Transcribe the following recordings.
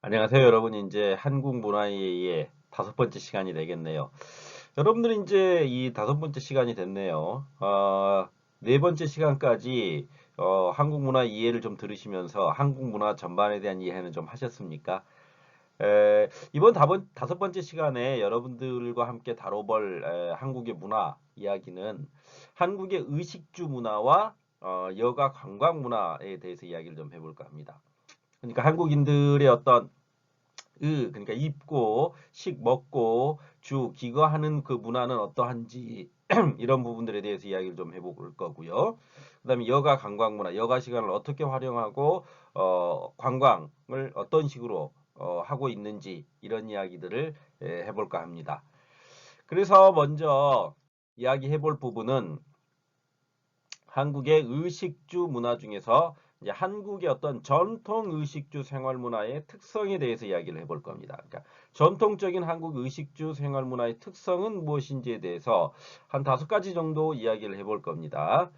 안녕하세요, 여러분. 이제 한국 문화의 다섯 번째 시간이 되겠네요. 여러분들 이제 이 다섯 번째 시간이 됐네요. 네 번째 시간까지 한국 문화 이해를 좀 들으시면서 한국 문화 전반에 대한 이해는 좀 하셨습니까? 이번 다섯 번째 시간에 여러분들과 함께 다뤄볼 한국의 문화 이야기는 한국의 의식주 문화와 여가 관광 문화에 대해서 이야기를 좀 해볼까 합니다. 그러니까 한국인들의 어떤 그러니까 입고 식 먹고 주 기거하는 그 문화는 어떠한지 이런 부분들에 대해서 이야기를 좀 해볼 거고요. 그다음에 여가 관광 문화, 여가 시간을 어떻게 활용하고 관광을 어떤 식으로 하고 있는지 이런 이야기들을 해볼까 합니다. 그래서 먼저 이야기해 볼 부분은 한국의 의식주 문화 중에서 이제 한국의 어떤 전통 의식주 생활 문화의 특성에 대해서 이야기를 해볼 겁니다. 그러니까 전통적인 한국 의식주 생활 문화의 특성은 무엇인지에 대해서 한 다섯 가지 정도 이야기를 해볼 겁니다.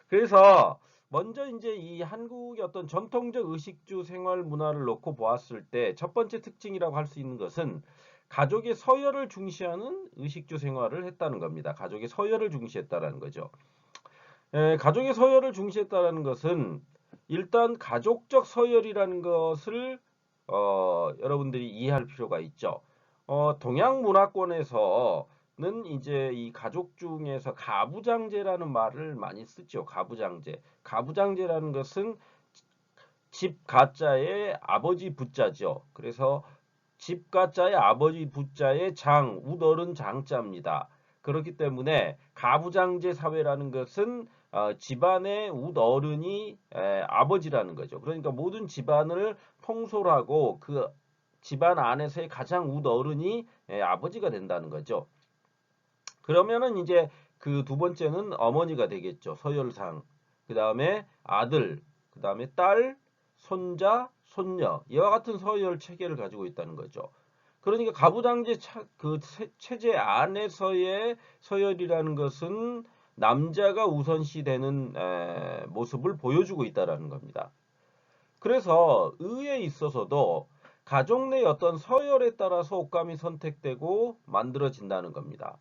그래서 먼저 이제 이 한국의 어떤 전통적 의식주 생활 문화를 놓고 보았을 때 첫 번째 특징이라고 할 수 있는 것은 가족의 서열을 중시하는 의식주 생활을 했다는 겁니다. 가족의 서열을 중시했다는 거죠. 가족의 서열을 중시했다는 것은 일단 가족적 서열이라는 것을 여러분들이 이해할 필요가 있죠. 동양 문화권에서는 이제 이 가족 중에서 가부장제라는 말을 많이 쓰죠. 가부장제. 가부장제라는 것은 집 가자의 아버지 부자죠. 그래서 집 가자의 아버지 부자의 장, 웃어른 장자입니다. 그렇기 때문에 가부장제 사회라는 것은 집안의 웃어른이 아버지라는 거죠. 그러니까 모든 집안을 통솔하고 그 집안 안에서의 가장 웃어른이 아버지가 된다는 거죠. 그러면은 이제 그 두 번째는 어머니가 되겠죠. 서열상. 그 다음에 아들, 그 다음에 딸, 손자, 손녀. 이와 같은 서열 체계를 가지고 있다는 거죠. 그러니까 가부장제 그 체제 안에서의 서열이라는 것은 남자가 우선시되는 모습을 보여주고 있다라는 겁니다. 그래서 의에 있어서도 가족 내 어떤 서열에 따라서 옷감이 선택되고 만들어진다는 겁니다.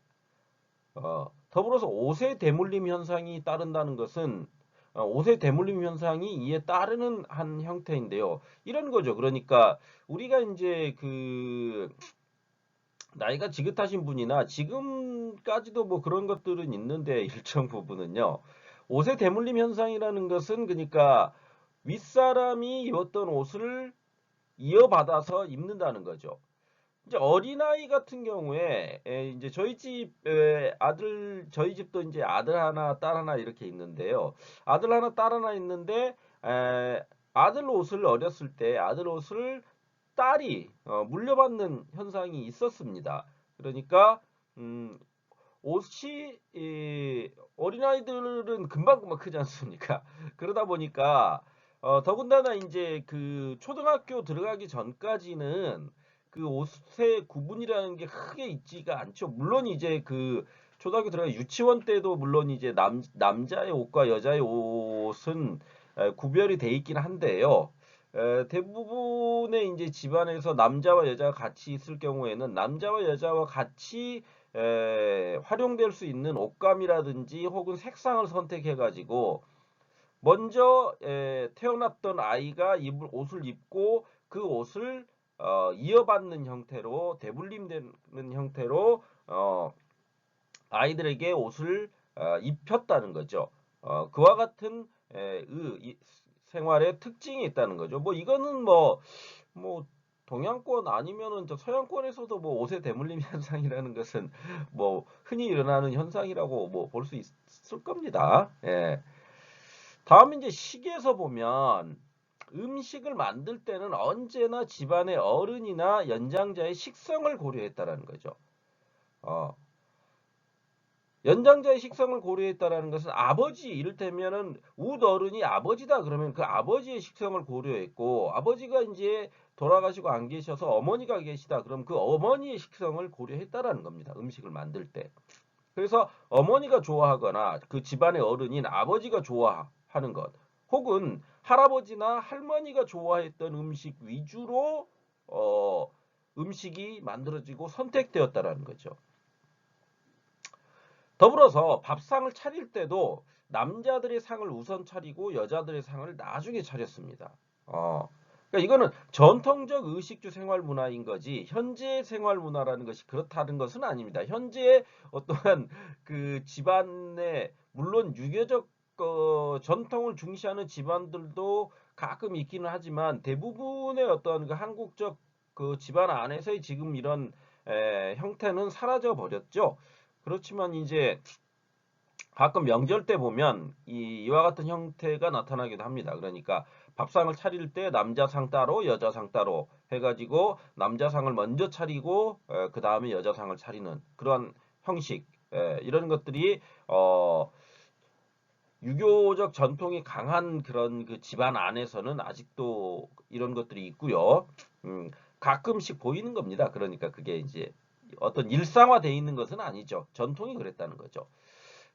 더불어서 5세 대물림 현상이 따른다는 것은 5세 대물림 현상이 이에 따르는 한 형태인데요. 이런 거죠. 그러니까 우리가 이제 그 나이가 지긋하신 분이나 지금까지도 뭐 그런 것들은 있는데 일정 부분은요. 5세 대물림 현상이라는 것은 그러니까 윗사람이 입었던 옷을 이어받아서 입는다는 거죠. 이제 어린아이 같은 경우에 이제 저희 집 아들 저희 집도 이제 아들 하나 딸 하나 이렇게 있는데요. 아들 하나 딸 하나 있는데 아들 옷을 어렸을 때 아들 옷을 딸이 물려받는 현상이 있었습니다. 그러니까 음, 옷이 어린아이들은 금방금방 크지 않습니까? 그러다 보니까 더군다나 이제 그 초등학교 들어가기 전까지는 그 옷의 구분이라는 게 크게 있지가 않죠. 물론 이제 그 초등학교 들어가 유치원 때도 물론 이제 남자의 옷과 여자의 옷은 구별이 돼 있긴 한데요. 대부분의 이제 집안에서 남자와 여자가 같이 있을 경우에는 남자와 여자와 같이 활용될 수 있는 옷감이라든지 혹은 색상을 선택해 가지고 먼저 태어났던 아이가 입을 옷을 입고 그 옷을 이어받는 형태로 대불림되는 형태로 아이들에게 옷을 입혔다는 거죠. 그와 같은 생활의 특징이 있다는 거죠. 뭐 이거는 뭐 동양권 아니면은 저 서양권에서도 뭐 옷의 대물림 현상이라는 것은 뭐 흔히 일어나는 현상이라고 뭐 볼 수 있을 겁니다. 예. 다음 이제 식에서 보면 음식을 만들 때는 언제나 집안의 어른이나 연장자의 식성을 고려했다라는 거죠. 어, 연장자의 식성을 고려했다라는 것은 아버지 이를테면은 웃어른이 아버지다 그러면 그 아버지의 식성을 고려했고 아버지가 이제 돌아가시고 안 계셔서 어머니가 계시다 그럼 그 어머니의 식성을 고려했다라는 겁니다. 음식을 만들 때. 그래서 어머니가 좋아하거나 그 집안의 어른인 아버지가 좋아하는 것 혹은 할아버지나 할머니가 좋아했던 음식 위주로 음식이 만들어지고 선택되었다라는 거죠. 더불어서 밥상을 차릴 때도 남자들의 상을 우선 차리고 여자들의 상을 나중에 차렸습니다. 그러니까 이거는 전통적 의식주 생활 문화인 거지 현재 생활 문화라는 것이 그렇다는 것은 아닙니다. 현재 어떠한 그 집안에 물론 유교적 전통을 중시하는 집안들도 가끔 있기는 하지만 대부분의 어떤 그 한국적 그 집안 안에서의 지금 이런 형태는 사라져 버렸죠. 그렇지만 이제 가끔 명절 때 보면 이와 같은 형태가 나타나기도 합니다. 그러니까 밥상을 차릴 때 남자상 따로 여자상 따로 해가지고 남자상을 먼저 차리고 그 다음에 여자상을 차리는 그런 형식 이런 것들이 유교적 전통이 강한 그런 그 집안 안에서는 아직도 이런 것들이 있고요. 가끔씩 보이는 겁니다. 그러니까 그게 이제 어떤 일상화되어 있는 것은 아니죠. 전통이 그랬다는 거죠.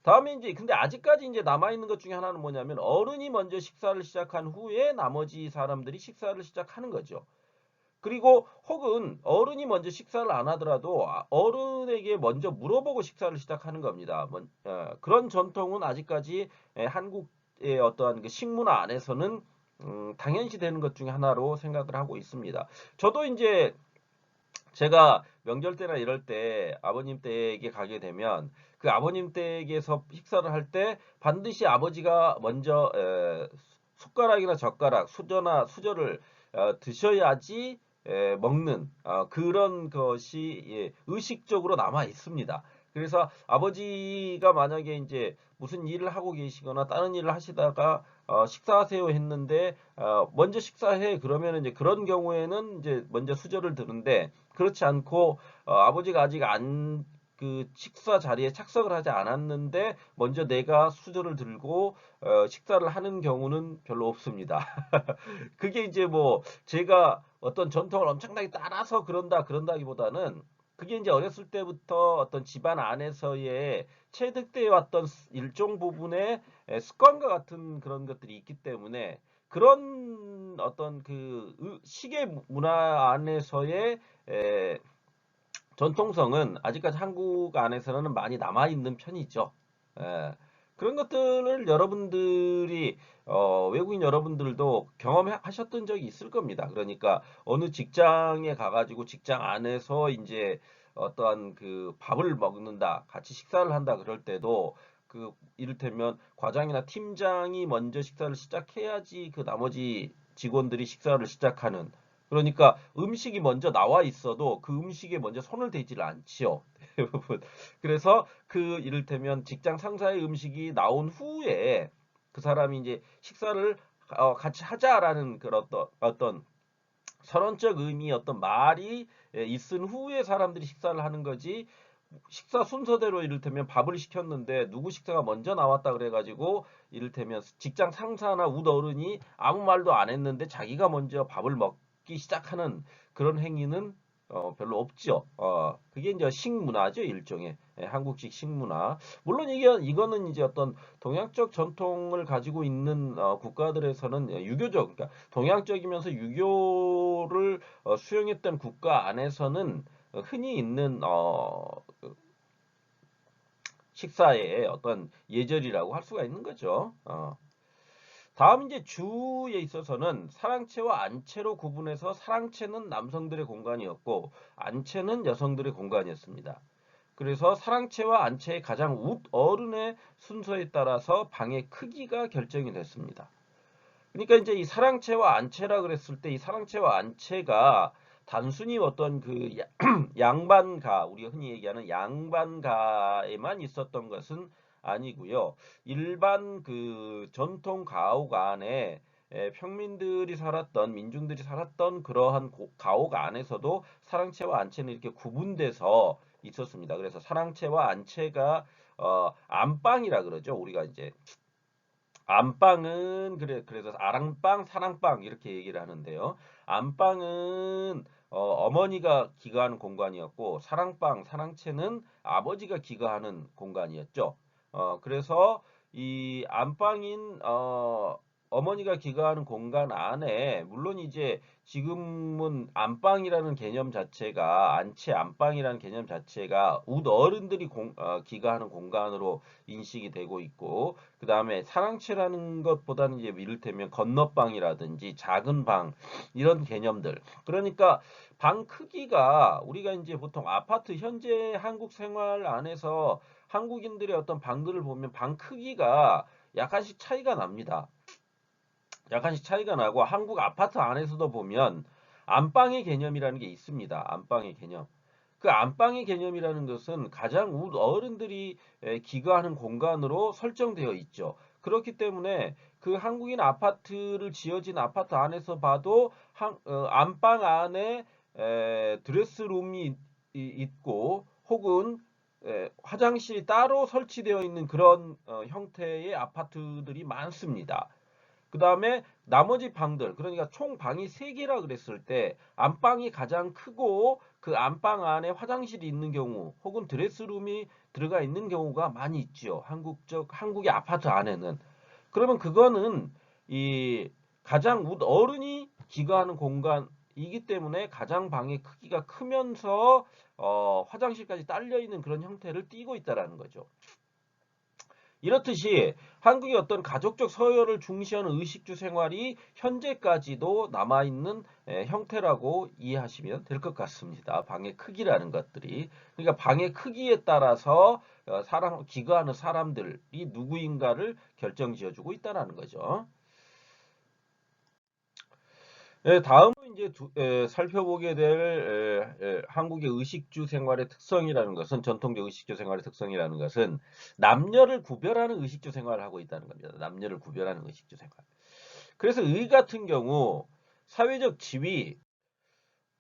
다음에 이제 근데 아직까지 이제 남아 있는 것 중에 하나는 뭐냐면 어른이 먼저 식사를 시작한 후에 나머지 사람들이 식사를 시작하는 거죠. 그리고 혹은 어른이 먼저 식사를 안 하더라도 어른에게 먼저 물어보고 식사를 시작하는 겁니다. 그런 전통은 아직까지 한국의 어떠한 그 식문화 안에서는 당연시 되는 것 중에 하나로 생각을 하고 있습니다. 저도 이제 제가 명절 때나 이럴 때 아버님 댁에 가게 되면 그 아버님 댁에서 식사를 할 때 반드시 아버지가 먼저 숟가락이나 젓가락, 수저나 수저를 드셔야지 먹는 그런 것이 의식적으로 남아 있습니다. 그래서 아버지가 만약에 이제 무슨 일을 하고 계시거나 다른 일을 하시다가 식사하세요 했는데 먼저 식사해 그러면 이제 그런 경우에는 이제 먼저 수저를 드는데 그렇지 않고 아버지가 아직 안 그 식사 자리에 착석을 하지 않았는데 먼저 내가 수저를 들고 식사를 하는 경우는 별로 없습니다. 그게 이제 뭐 제가 어떤 전통을 엄청나게 따라서 그런다기보다는 그게 이제 어렸을 때부터 어떤 집안 안에서의 체득되어 왔던 일종 부분의 습관과 같은 그런 것들이 있기 때문에 그런 어떤 그 시계 문화 안에서의 전통성은 아직까지 한국 안에서는 많이 남아있는 편이죠. 예, 그런 것들을 여러분들이 외국인 여러분들도 경험하셨던 적이 있을 겁니다. 그러니까 어느 직장에 가가지고 직장 안에서 이제 어떠한 그 밥을 먹는다, 같이 식사를 한다 그럴 때도 그 이를테면 과장이나 팀장이 먼저 식사를 시작해야지 그 나머지 직원들이 식사를 시작하는 그러니까 음식이 먼저 나와 있어도 그 음식에 먼저 손을 대지를 않지요. 대부분. 그래서 그 이를테면 직장 상사의 음식이 나온 후에 그 사람이 이제 식사를 같이 하자라는 그런 어떤 선언적 의미 어떤 말이 있은 후에 사람들이 식사를 하는 거지 식사 순서대로 이를테면 밥을 시켰는데 누구 식사가 먼저 나왔다 그래가지고 이를테면 직장 상사나 윗어른이 아무 말도 안 했는데 자기가 먼저 밥을 먹기 시작하는 그런 행위는 별로 없죠. 그게 이제 식문화죠, 일종의 한국식 식문화. 물론 이거는 이제 어떤 동양적 전통을 가지고 있는 국가들에서는 유교적, 그러니까 동양적이면서 유교를 수용했던 국가 안에서는 흔히 있는 식사의 어떤 예절이라고 할 수가 있는 거죠. 다음 이제 주에 있어서는 사랑채와 안채로 구분해서 사랑채는 남성들의 공간이었고 안채는 여성들의 공간이었습니다. 그래서 사랑채와 안채의 가장 윗어른의 순서에 따라서 방의 크기가 결정이 됐습니다. 그러니까 이제 이 사랑채와 안채라 그랬을 때 이 사랑채와 안채가 단순히 어떤 그 양반가 우리가 흔히 얘기하는 양반가에만 있었던 것은 아니고요. 일반 그 전통 가옥 안에 평민들이 살았던 민중들이 살았던 그러한 가옥 안에서도 사랑채와 안채는 이렇게 구분돼서 있었습니다. 그래서 사랑채와 안채가 안방이라 그러죠. 우리가 이제 안방은 그래서 아랑방, 사랑방 이렇게 얘기를 하는데요. 안방은 어머니가 기거하는 공간이었고 사랑방, 사랑채는 아버지가 기거하는 공간이었죠. 그래서 이 안방인 어머니가 기거하는 공간 안에 물론 이제 지금은 안방이라는 개념 자체가 안채 안방이라는 개념 자체가 어른들이 기거하는 공간으로 인식이 되고 있고 그 다음에 사랑채라는 것보다는 이제 이를테면 건너방이라든지 작은 방 이런 개념들 그러니까 방 크기가 우리가 이제 보통 아파트 현재 한국 생활 안에서 한국인들의 어떤 방들을 보면 방 크기가 약간씩 차이가 납니다. 약간씩 차이가 나고 한국 아파트 안에서도 보면 안방의 개념이라는 게 있습니다. 안방의 개념. 그 안방의 개념이라는 것은 가장 어른들이 기거하는 공간으로 설정되어 있죠. 그렇기 때문에 그 한국인 아파트를 지어진 아파트 안에서 봐도 안방 안에 드레스룸이 있고 혹은 화장실이 따로 설치되어 있는 그런 형태의 아파트들이 많습니다. 그 다음에 나머지 방들, 그러니까 총 방이 3개라 그랬을 때 안방이 가장 크고 그 안방 안에 화장실이 있는 경우 혹은 드레스룸이 들어가 있는 경우가 많이 있죠. 한국의 아파트 안에는. 그러면 그거는 이 가장 어른이 기거하는 공간이기 때문에 가장 방의 크기가 크면서 화장실까지 딸려 있는 그런 형태를 띠고 있다라는 거죠. 이렇듯이 한국의 어떤 가족적 서열을 중시하는 의식주 생활이 현재까지도 남아있는 형태라고 이해하시면 될 것 같습니다. 방의 크기라는 것들이. 그러니까 방의 크기에 따라서 기거하는 사람들이 누구인가를 결정지어주고 있다는 거죠. 다음은 이제 살펴보게 될 한국의 의식주 생활의 특성이라는 것은 전통적 의식주 생활의 특성이라는 것은 남녀를 구별하는 의식주 생활을 하고 있다는 겁니다. 남녀를 구별하는 의식주 생활. 그래서 의 같은 경우 사회적 지위,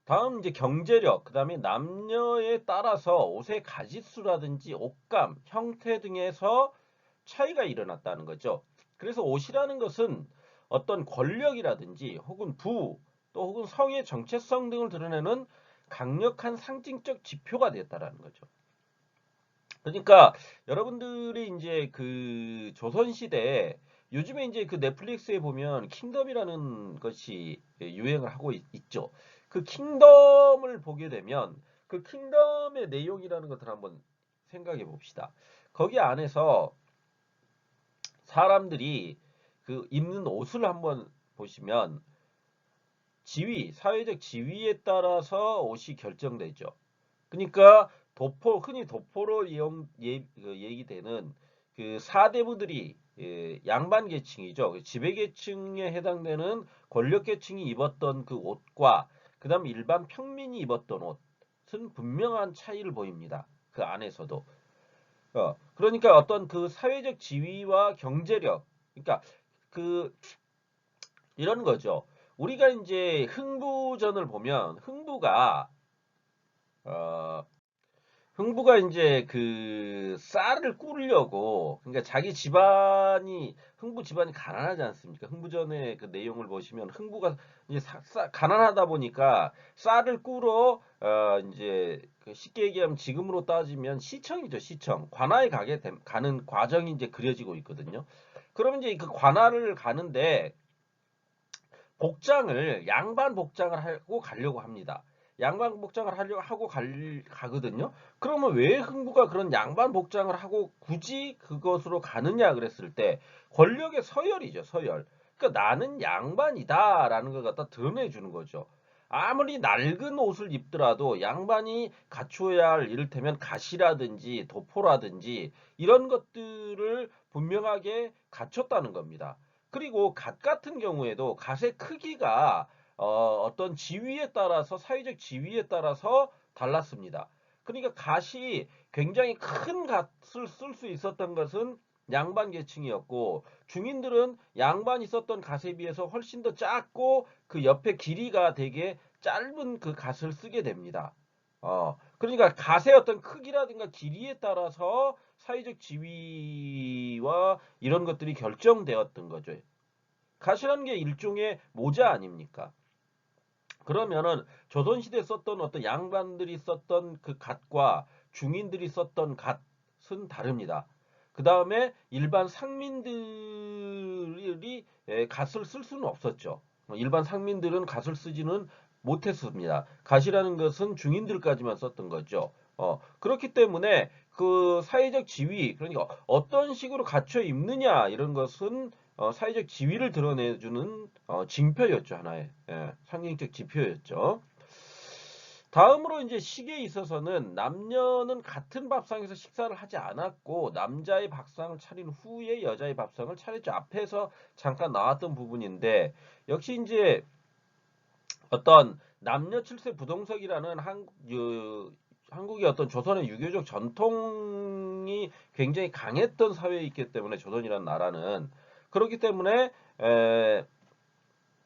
다음 이제 경제력, 그다음에 남녀에 따라서 옷의 가짓수라든지 옷감, 형태 등에서 차이가 일어났다는 거죠. 그래서 옷이라는 것은 어떤 권력이라든지 혹은 또 혹은 성의 정체성 등을 드러내는 강력한 상징적 지표가 됐다라는 거죠. 그러니까 여러분들이 이제 그 조선시대에 요즘에 이제 그 넷플릭스에 보면 킹덤이라는 것이 유행을 하고 있죠. 그 킹덤을 보게 되면 그 킹덤의 내용이라는 것을 한번 생각해 봅시다. 거기 안에서 사람들이 그 입는 옷을 한번 보시면 사회적 지위에 따라서 옷이 결정되죠. 그러니까 흔히 도포로 얘기되는 그 사대부들이 양반 계층이죠. 그 지배 계층에 해당되는 권력 계층이 입었던 그 옷과 그다음에 일반 평민이 입었던 옷은 분명한 차이를 보입니다. 그 안에서도. 그러니까 어떤 그 사회적 지위와 경제력, 그러니까 그 이런 거죠. 우리가 이제 흥부전을 보면 어, 흥부가 이제 그 쌀을 꾸려고 그러니까 자기 집안이 흥부 집안이 가난하지 않습니까? 흥부전의 그 내용을 보시면 흥부가 이제 가난하다 보니까 쌀을 꾸러 이제 그 쉽게 얘기하면 지금으로 따지면 시청이죠, 시청. 관아에 가는 과정이 이제 그려지고 있거든요. 그러면 이제 그 관아를 가는데 양반 복장을 하고 가려고 합니다. 양반 복장을 하고 가거든요. 그러면 왜 흥부가 그런 양반 복장을 하고 굳이 그것으로 가느냐 그랬을 때 권력의 서열이죠, 서열. 그러니까 나는 양반이다라는 걸 갖다 드러내 주는 거죠. 아무리 낡은 옷을 입더라도 양반이 갖추어야 할 이를테면 가시라든지 도포라든지 이런 것들을 분명하게 갖췄다는 겁니다. 그리고 갓 같은 경우에도 갓의 크기가 어떤 지위에 따라서 사회적 지위에 따라서 달랐습니다. 그러니까 갓이 굉장히 큰 갓을 쓸 수 있었던 것은 양반 계층이었고 중인들은 양반이 썼던 갓에 비해서 훨씬 더 작고 그 옆에 길이가 되게 짧은 그 갓을 쓰게 됩니다. 그러니까 갓의 어떤 크기라든가 길이에 따라서 사회적 지위와 이런 것들이 결정되었던 거죠. 갓이라는 게 일종의 모자 아닙니까? 그러면은 조선시대에 썼던 어떤 양반들이 썼던 그 갓과 중인들이 썼던 갓은 다릅니다. 그 다음에 일반 상민들이 갓을 쓸 수는 없었죠. 일반 상민들은 갓을 쓰지는 못했습니다. 갓이라는 것은 중인들까지만 썼던 거죠. 그렇기 때문에 그 사회적 지위, 그러니까 어떤 식으로 갖춰 입느냐 이런 것은 사회적 지위를 드러내주는 징표였죠. 하나의 상징적 지표였죠. 다음으로 이제 식에 있어서는 남녀는 같은 밥상에서 식사를 하지 않았고 남자의 밥상을 차린 후에 여자의 밥상을 차렸죠. 앞에서 잠깐 나왔던 부분인데 역시 이제 어떤 남녀 칠세 부동석이라는 한국의 어떤 조선의 유교적 전통이 굉장히 강했던 사회이기 때문에 조선이라는 나라는 그렇기 때문에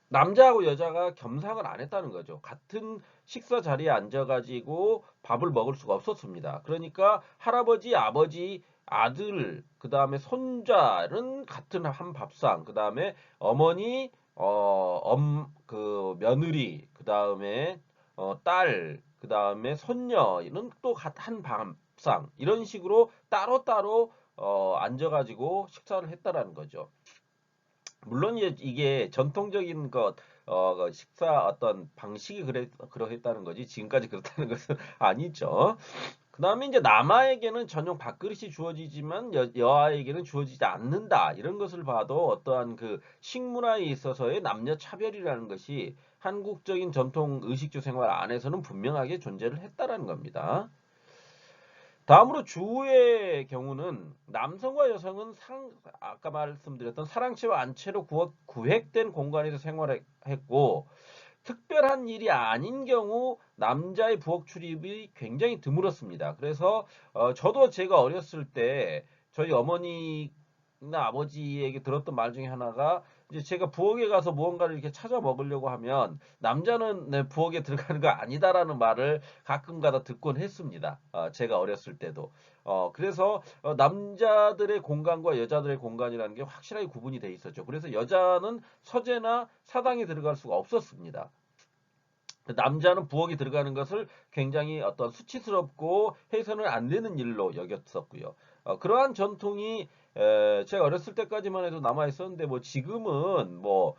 남자하고 여자가 겸상을 안 했다는 거죠. 같은 식사 자리에 앉아가지고 밥을 먹을 수가 없었습니다. 그러니까 할아버지, 아버지, 아들, 그 다음에 손자는 같은 한 밥상, 그 다음에 어머니, 그 며느리, 그 다음에 딸, 그 다음에 손녀는 또 한 밥상 이런 식으로 따로따로 앉아가지고 식사를 했다라는 거죠. 물론 이게 전통적인 그 식사 어떤 방식이 그러했다는 거지 지금까지 그렇다는 것은 아니죠. 그 다음에 이제 남아에게는 전용 밥그릇이 주어지지만 여아에게는 주어지지 않는다. 이런 것을 봐도 어떠한 그 식문화에 있어서의 남녀 차별이라는 것이 한국적인 전통 의식주 생활 안에서는 분명하게 존재를 했다라는 겁니다. 다음으로 주의 경우는 남성과 여성은 아까 말씀드렸던 사랑채와 안채로 구획된 공간에서 생활했고 특별한 일이 아닌 경우 남자의 부엌 출입이 굉장히 드물었습니다. 그래서 저도 제가 어렸을 때 저희 어머니나 아버지에게 들었던 말 중에 하나가 이제 제가 부엌에 가서 무언가를 이렇게 찾아 먹으려고 하면 남자는 내 부엌에 들어가는 거 아니다라는 말을 가끔가다 듣곤 했습니다. 제가 어렸을 때도. 그래서 남자들의 공간과 여자들의 공간이라는 게 확실하게 구분이 돼 있었죠. 그래서 여자는 서재나 사당에 들어갈 수가 없었습니다. 남자는 부엌에 들어가는 것을 굉장히 어떤 수치스럽고 해서는 안 되는 일로 여겼었고요. 그러한 전통이 제가 어렸을 때까지만 해도 남아 있었는데 뭐 지금은 뭐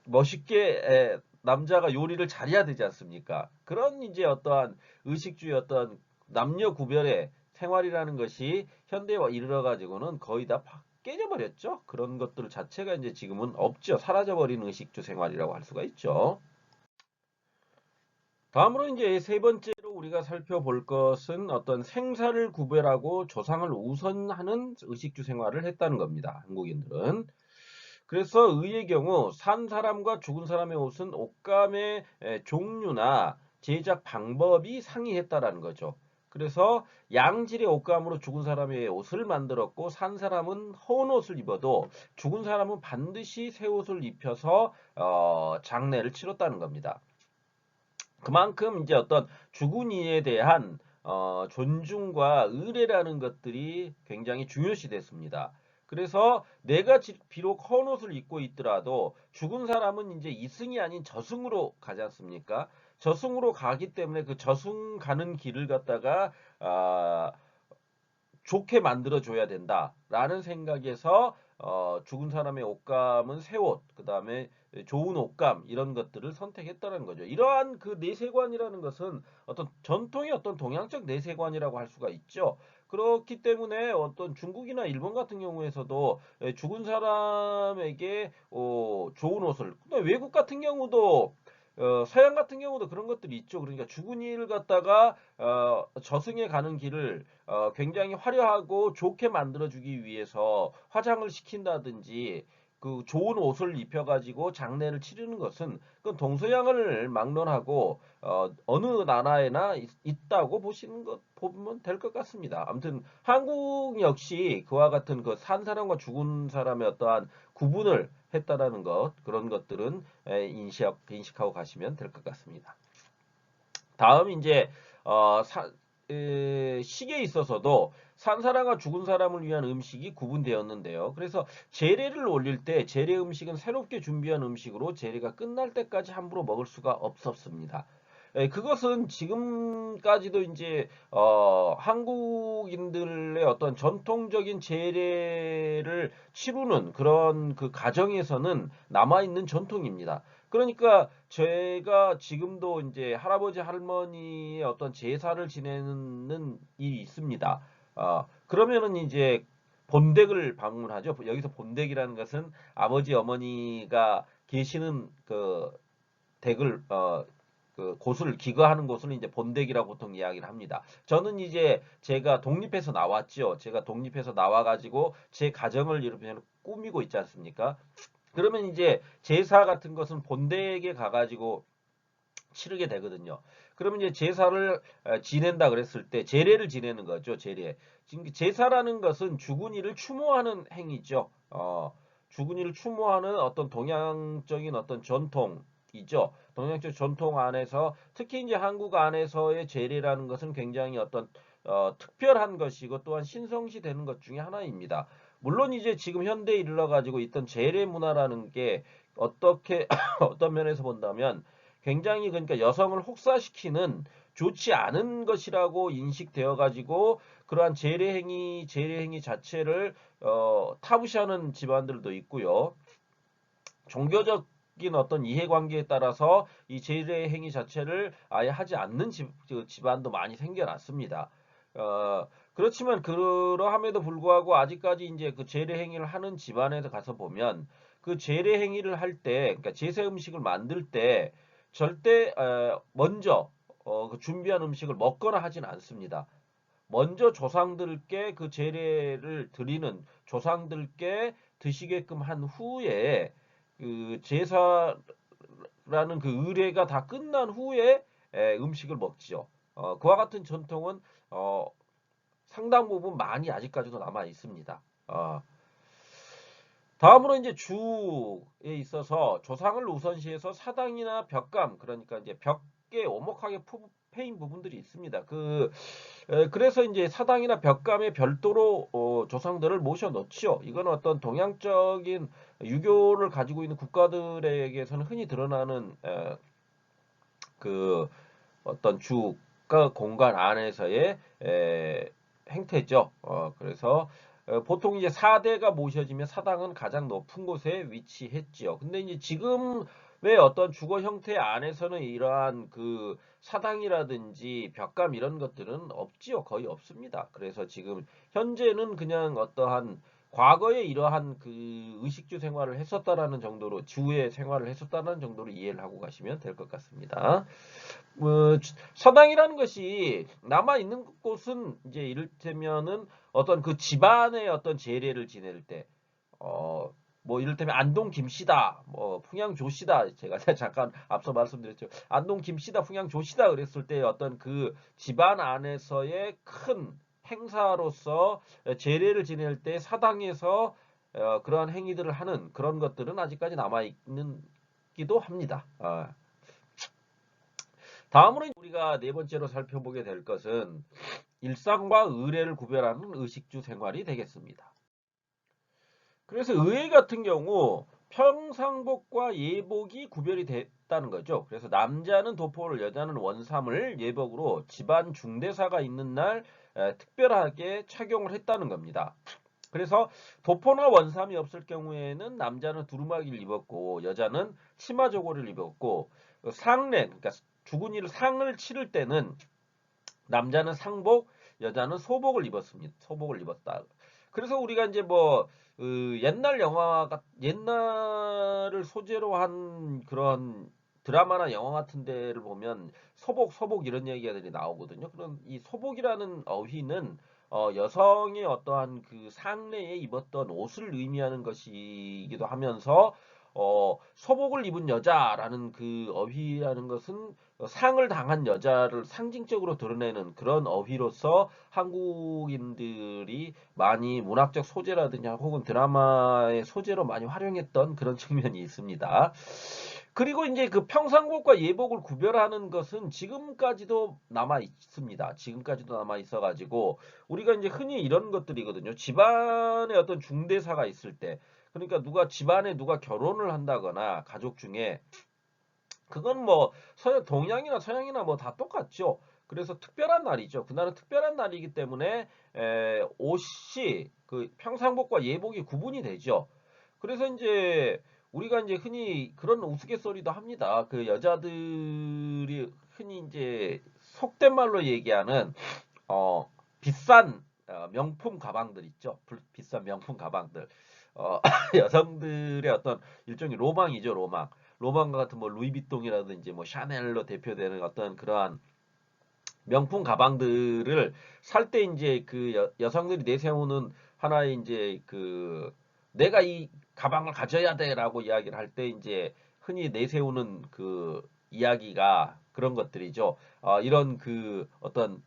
멋있게 남자가 요리를 잘해야 되지 않습니까? 그런 이제 어떠한 의식주의 어떤 남녀 구별의 생활이라는 것이 현대에 이르러 가지고는 거의 다 깨져버렸죠. 그런 것들 자체가 이제 지금은 없죠. 사라져버린 의식주 생활이라고 할 수가 있죠. 다음으로 이제 세 번째로 우리가 살펴볼 것은 어떤 생사를 구별하고 조상을 우선하는 의식주 생활을 했다는 겁니다. 한국인들은. 그래서 의의 경우 산 사람과 죽은 사람의 옷은 옷감의 종류나 제작 방법이 상이했다라는 거죠. 그래서 양질의 옷감으로 죽은 사람의 옷을 만들었고 산 사람은 헌 옷을 입어도 죽은 사람은 반드시 새 옷을 입혀서 장례를 치렀다는 겁니다. 그만큼 이제 어떤 죽은 이에 대한 존중과 의례라는 것들이 굉장히 중요시 됐습니다. 그래서 내가 비록 헌 옷을 입고 있더라도 죽은 사람은 이제 이승이 아닌 저승으로 가지 않습니까? 저승으로 가기 때문에 그 저승 가는 길을 갖다가 좋게 만들어줘야 된다라는 생각에서 죽은 사람의 옷감은 새 옷, 그 다음에 좋은 옷감 이런 것들을 선택했다는 거죠. 이러한 그 내세관이라는 것은 어떤 전통의 어떤 동양적 내세관이라고 할 수가 있죠. 그렇기 때문에 어떤 중국이나 일본 같은 경우에서도 죽은 사람에게 좋은 옷을, 근데 외국 같은 경우도 서양 같은 경우도 그런 것들이 있죠. 그러니까 죽은 이를 갖다가 저승에 가는 길을 굉장히 화려하고 좋게 만들어주기 위해서 화장을 시킨다든지 그 좋은 옷을 입혀가지고 장례를 치르는 것은 그건 동서양을 막론하고 어느 나라에나 있다고 보면 될 것 같습니다. 아무튼 한국 역시 그와 같은 그 산 사람과 죽은 사람의 어떠한 구분을 했다라는 것 그런 것들은 인식하고 가시면 될 것 같습니다. 다음 이제 식에 있어서도 산 사람과 죽은 사람을 위한 음식이 구분되었는데요. 그래서 제례를 올릴 때 제례 음식은 새롭게 준비한 음식으로 제례가 끝날 때까지 함부로 먹을 수가 없었습니다. 그것은 지금까지도 이제 한국인들의 어떤 전통적인 제례를 치르는 그런 그 가정에서는 남아있는 전통입니다. 그러니까 제가 지금도 이제 할아버지 할머니의 어떤 제사를 지내는 일이 있습니다. 그러면은 이제 본댁을 방문하죠. 여기서 본댁이라는 것은 아버지 어머니가 계시는 그 댁을 그 곳을 기거하는 곳을 이제 본댁이라고 보통 이야기를 합니다. 저는 이제 제가 독립해서 나왔죠. 제가 독립해서 나와가지고 제 가정을 이렇게 꾸미고 있지 않습니까? 그러면 이제 제사 같은 것은 본댁에 가가지고 치르게 되거든요. 그러면 이제 제사를 지낸다 그랬을 때 제례를 지내는 거죠. 제례. 지금 제사라는 것은 죽은이를 추모하는 행위죠. 죽은이를 추모하는 어떤 동양적인 어떤 전통이죠. 동양적 전통 안에서 특히 이제 한국 안에서의 제례라는 것은 굉장히 어떤 특별한 것이고 또한 신성시 되는 것 중에 하나입니다. 물론 이제 지금 현대에 이르러 가지고 있던 제례 문화라는 게 어떻게 어떤 면에서 본다면 굉장히 그러니까 여성을 혹사시키는 좋지 않은 것이라고 인식되어 가지고 그러한 제례 행위 자체를 타부시하는 집안들도 있고요. 종교적인 어떤 이해관계에 따라서 이 제례 행위 자체를 아예 하지 않는 집안도 많이 생겨났습니다. 그렇지만 그러함에도 불구하고 아직까지 이제 그 제례 행위를 하는 집안에서 가서 보면 그 제례 행위를 할 때, 그러니까 제사 음식을 만들 때 절대 먼저 그 준비한 음식을 먹거나 하진 않습니다. 먼저 조상들께 그 제례를 드리는 조상들께 드시게끔 한 후에 그 제사라는 그 의례가 다 끝난 후에 음식을 먹지요. 그와 같은 전통은 어, 상당 부분 많이 아직까지도 남아 있습니다. 다음으로 이제 주에 있어서 조상을 우선시해서 사당이나 벽감, 그러니까 이제 벽에 오목하게 패인 부분들이 있습니다. 그래서 이제 사당이나 벽감에 별도로 조상들을 모셔 놓지요. 이건 어떤 동양적인 유교를 가지고 있는 국가들에게서는 흔히 드러나는 그 어떤 주가 공간 안에서의 행태죠. 그래서 보통 이제 4대가 모셔지면 사당은 가장 높은 곳에 위치했지요. 근데 이제 지금 왜 어떤 주거 형태 안에서는 이러한 그 사당이라든지 벽감 이런 것들은 없지요. 거의 없습니다. 그래서 지금 현재는 그냥 어떠한 과거에 이러한 그 의식주 생활을 했었다라는 정도로 주의 생활을 했었다는 정도로 이해를 하고 가시면 될 것 같습니다. 서당이라는 것이 남아 있는 곳은 이제 이를테면은 어떤 그 집안의 어떤 제례를 지낼 때, 뭐 이를테면 안동 김씨다, 뭐 풍양 조씨다, 제가 잠깐 앞서 말씀드렸죠. 안동 김씨다, 풍양 조씨다 그랬을 때 어떤 그 집안 안에서의 큰 행사로서 제례를 지낼 때 사당에서 그러한 행위들을 하는 그런 것들은 아직까지 남아 있는 기도 합니다. 다음으로 우리가 네 번째로 살펴보게 될 것은 일상과 의례를 구별하는 의식주 생활이 되겠습니다. 그래서 의례 같은 경우 평상복과 예복이 구별이 됐다는 거죠. 그래서 남자는 도포를, 여자는 원삼을 예복으로 집안 중대사가 있는 날 특별하게 착용을 했다는 겁니다. 그래서 도포나 원삼이 없을 경우에는 남자는 두루마기를 입었고 여자는 치마 저고리를 입었고 상례, 그러니까 죽은이를 상을 치를 때는 남자는 상복, 여자는 소복을 입었습니다. 소복을 입었다. 그래서 우리가 이제 뭐 옛날 영화가 옛날을 소재로 한 그런 드라마나 영화 같은 데를 보면 소복 이런 얘기들이 나오거든요. 그런 이 소복이라는 어휘는 여성의 어떠한 그 상례에 입었던 옷을 의미하는 것이기도 하면서 소복을 입은 여자라는 그 어휘라는 것은 상을 당한 여자를 상징적으로 드러내는 그런 어휘로서 한국인들이 많이 문학적 소재라든지 혹은 드라마의 소재로 많이 활용했던 그런 측면이 있습니다. 그리고 이제 그 평상복과 예복을 구별하는 것은 지금까지도 남아 있습니다. 지금까지도 남아 있어 가지고 우리가 이제 흔히 이런 것들이거든요. 집안에 어떤 중대사가 있을 때, 그러니까 집안에 누가 결혼을 한다거나 가족 중에 그건 뭐 동양이나 서양이나 뭐 다 똑같죠. 그래서 특별한 날이죠. 그날은 특별한 날이기 때문에 옷이 그 평상복과 예복이 구분이 되죠. 그래서 이제 우리가 이제 흔히 그런 우스갯소리도 합니다. 그 여자들이 흔히 이제 속된 말로 얘기하는 비싼 명품 가방들 있죠. 비싼 명품 가방들. 여성들의 어떤 일종의 로망이죠, 로망. 로망과 같은 뭐 루이비통이라든지 뭐 샤넬로 대표되는 어떤 그러한 명품 가방들을 살 때 이제 그 여성들이 내세우는 하나의 이제 그 내가 이 가방을 가져야 돼라고 이야기를 할 때 이제 흔히 내세우는 그 이야기가 그런 것들이죠. 이런 그 어떤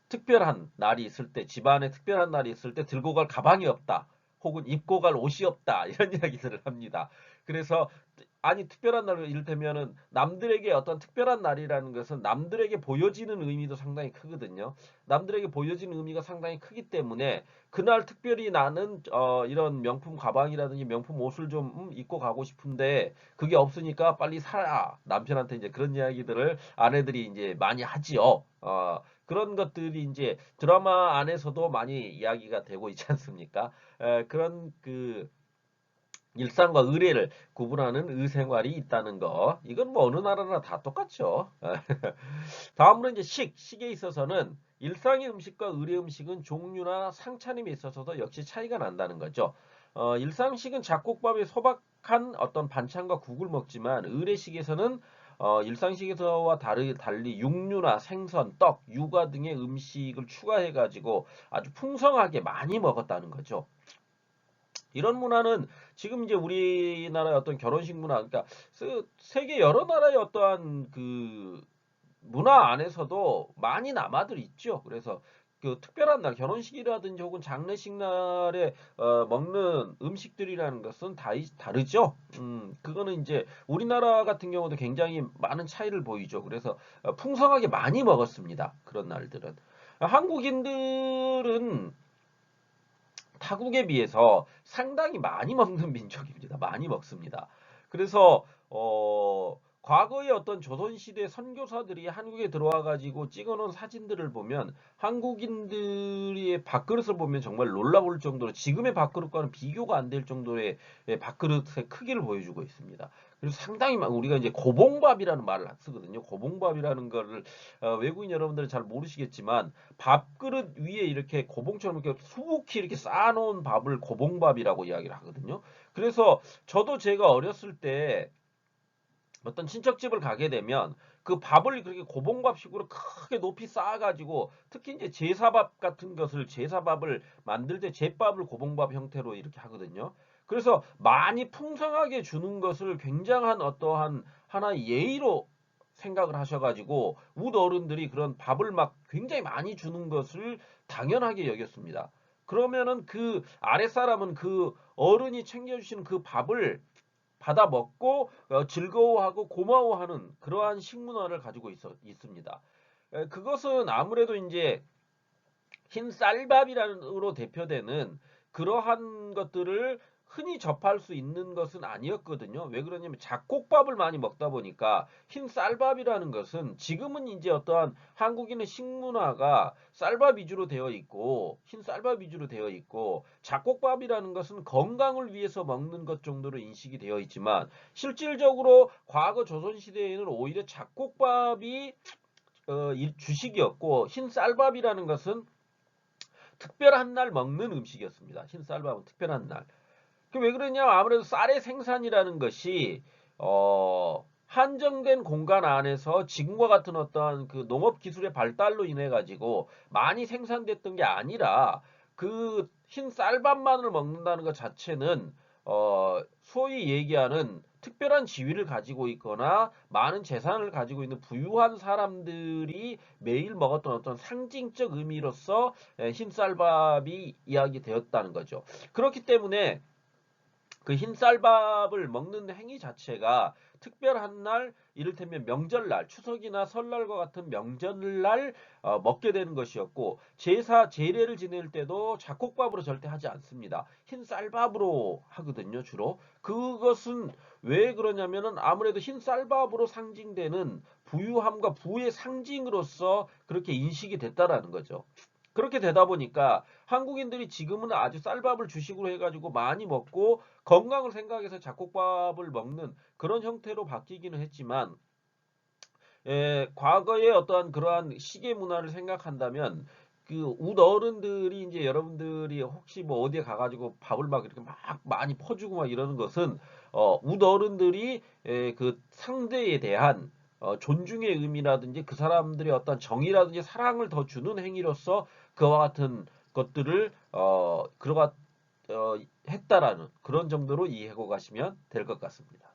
특별한 날이 있을 때, 집안에 특별한 날이 있을 때 들고 갈 가방이 없다. 혹은 입고 갈 옷이 없다. 이런 이야기들을 합니다. 그래서 아니 특별한 날 이를테면은 남들에게 어떤 특별한 날이라는 것은 남들에게 보여지는 의미도 상당히 크거든요. 남들에게 보여지는 의미가 상당히 크기 때문에 그날 특별히 나는 이런 명품 가방이라든지 명품 옷을 좀 입고 가고 싶은데 그게 없으니까 빨리 사라. 남편한테 이제 그런 이야기들을 아내들이 이제 많이 하지요. 그런 것들이 이제 드라마 안에서도 많이 이야기가 되고 있지 않습니까? 그런 그 일상과 의례를 구분하는 의생활이 있다는 거. 이건 뭐 어느 나라나 다 똑같죠. 다음으로 이제 식에 있어서는 일상의 음식과 의례 음식은 종류나 상차림에 있어서도 역시 차이가 난다는 거죠. 일상식은 잡곡밥에 소박한 어떤 반찬과 국을 먹지만 의례식에서는 일상식에서와 달리 육류나 생선, 떡, 유과 등의 음식을 추가해가지고 아주 풍성하게 많이 먹었다는 거죠. 이런 문화는 지금 이제 우리나라의 어떤 결혼식 문화, 그러니까 세계 여러 나라의 어떠한 그 문화 안에서도 많이 남아들 있죠. 그래서 그 특별한 날, 결혼식이라든지 혹은 장례식 날에 먹는 음식들이라는 것은 다 다르죠. 그거는 이제 우리나라 같은 경우도 굉장히 많은 차이를 보이죠. 그래서 풍성하게 많이 먹었습니다. 그런 날들은. 한국인들은 타국에 비해서 상당히 많이 먹는 민족입니다. 많이 먹습니다. 그래서 과거의 어떤 조선시대 선교사들이 한국에 들어와 가지고 찍어놓은 사진들을 보면 한국인들의 밥그릇을 보면 정말 놀라울 정도로 지금의 밥그릇과는 비교가 안 될 정도의 밥그릇의 크기를 보여주고 있습니다. 그래서 상당히 우리가 이제 고봉밥이라는 말을 쓰거든요. 고봉밥이라는 거를 외국인 여러분들은 잘 모르시겠지만 밥그릇 위에 이렇게 고봉처럼 이렇게 수북히 이렇게 쌓아놓은 밥을 고봉밥이라고 이야기를 하거든요. 그래서 저도 제가 어렸을 때 어떤 친척집을 가게 되면 그 밥을 그렇게 고봉밥식으로 크게 높이 쌓아가지고 특히 이제 제사밥 같은 것을 제사밥을 만들 때 제밥을 고봉밥 형태로 이렇게 하거든요. 그래서 많이 풍성하게 주는 것을 굉장한 어떠한 하나의 예의로 생각을 하셔가지고 웃 어른들이 그런 밥을 막 굉장히 많이 주는 것을 당연하게 여겼습니다. 그러면은 그 아랫사람은 그 어른이 챙겨주시는 그 밥을 받아 먹고 즐거워하고 고마워하는 그러한 식문화를 가지고 있습니다. 그것은 아무래도 이제 흰 쌀밥이란으로 대표되는 그러한 것들을 흔히 접할 수 있는 것은 아니었거든요. 왜 그러냐면 잡곡밥을 많이 먹다 보니까 흰 쌀밥이라는 것은 지금은 이제 어떠한 한국인의 식문화가 쌀밥 위주로 되어 있고 흰 쌀밥 위주로 되어 있고 잡곡밥이라는 것은 건강을 위해서 먹는 것 정도로 인식이 되어 있지만 실질적으로 과거 조선시대에는 오히려 잡곡밥이 주식이었고 흰 쌀밥이라는 것은 특별한 날 먹는 음식이었습니다. 흰 쌀밥은 특별한 날. 왜 그러냐면 아무래도 쌀의 생산이라는 것이 한정된 공간 안에서 지금과 같은 어떤 그 농업 기술의 발달로 인해 가지고 많이 생산됐던 게 아니라 그 흰 쌀밥만을 먹는다는 것 자체는 소위 얘기하는 특별한 지위를 가지고 있거나 많은 재산을 가지고 있는 부유한 사람들이 매일 먹었던 어떤 상징적 의미로서 흰 쌀밥이 이야기되었다는 거죠. 그렇기 때문에 그 흰쌀밥을 먹는 행위 자체가 특별한 날, 이를테면 명절날, 추석이나 설날과 같은 명절날 먹게 되는 것이었고, 제사, 제례를 지낼 때도 잡곡밥으로 절대 하지 않습니다. 흰쌀밥으로 하거든요, 주로. 그것은 왜 그러냐면은 아무래도 흰쌀밥으로 상징되는 부유함과 부의 상징으로서 그렇게 인식이 됐다라는 거죠. 그렇게 되다 보니까 한국인들이 지금은 아주 쌀밥을 주식으로 해가지고 많이 먹고 건강을 생각해서 잡곡밥을 먹는 그런 형태로 바뀌기는 했지만, 과거의 어떠한 그러한 시계 문화를 생각한다면 그 웃 어른들이 이제 여러분들이 혹시 뭐 어디에 가가지고 밥을 막 이렇게 막 많이 퍼주고 막 이러는 것은 웃 어른들이 그 상대에 대한 존중의 의미라든지 그 사람들의 어떤 정이라든지 사랑을 더 주는 행위로서 그와 같은 것들을 했다라는 그런 정도로 이해하고 가시면 될 것 같습니다.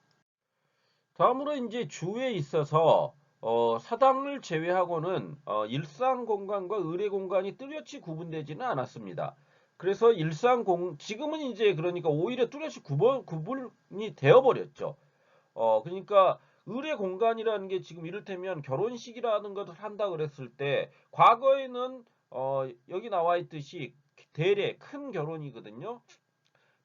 다음으로 이제 주에 있어서 사당을 제외하고는 일상 공간과 의례 공간이 뚜렷이 구분되지는 않았습니다. 그래서 지금은 이제 그러니까 오히려 뚜렷이 구분이 되어버렸죠. 그러니까 의례 공간이라는 게 지금 이를테면 결혼식이라는 것을 한다 그랬을 때 과거에는 여기 나와 있듯이 대례 큰 결혼이거든요.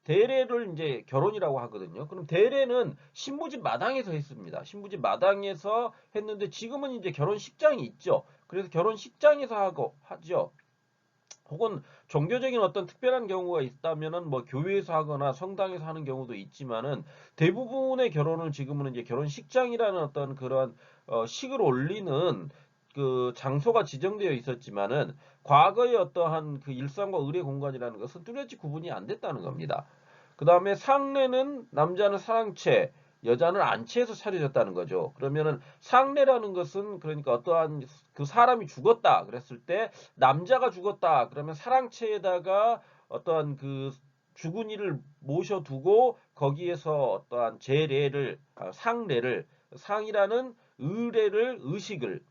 대례를 이제 결혼이라고 하거든요. 그럼 대례는 신부집 마당에서 했습니다. 신부집 마당에서 했는데 지금은 이제 결혼식장이 있죠. 그래서 결혼식장에서 하죠. 혹은 종교적인 어떤 특별한 경우가 있다면은 뭐 교회에서 하거나 성당에서 하는 경우도 있지만은 대부분의 결혼은 지금은 이제 결혼식장이라는 어떤 그런 식을 올리는 그 장소가 지정되어 있었지만은 과거의 어떠한 그 일상과 의례 공간이라는 것은 뚜렷이 구분이 안 됐다는 겁니다. 그 다음에 상례는 남자는 사랑채, 여자는 안채에서 차려졌다는 거죠. 그러면은 상례라는 것은 그러니까 어떠한 그 사람이 죽었다 그랬을 때 남자가 죽었다 그러면 사랑채에다가 어떠한 그 죽은 이를 모셔두고 거기에서 어떠한 제례를 상례를 상이라는 의례를 의식을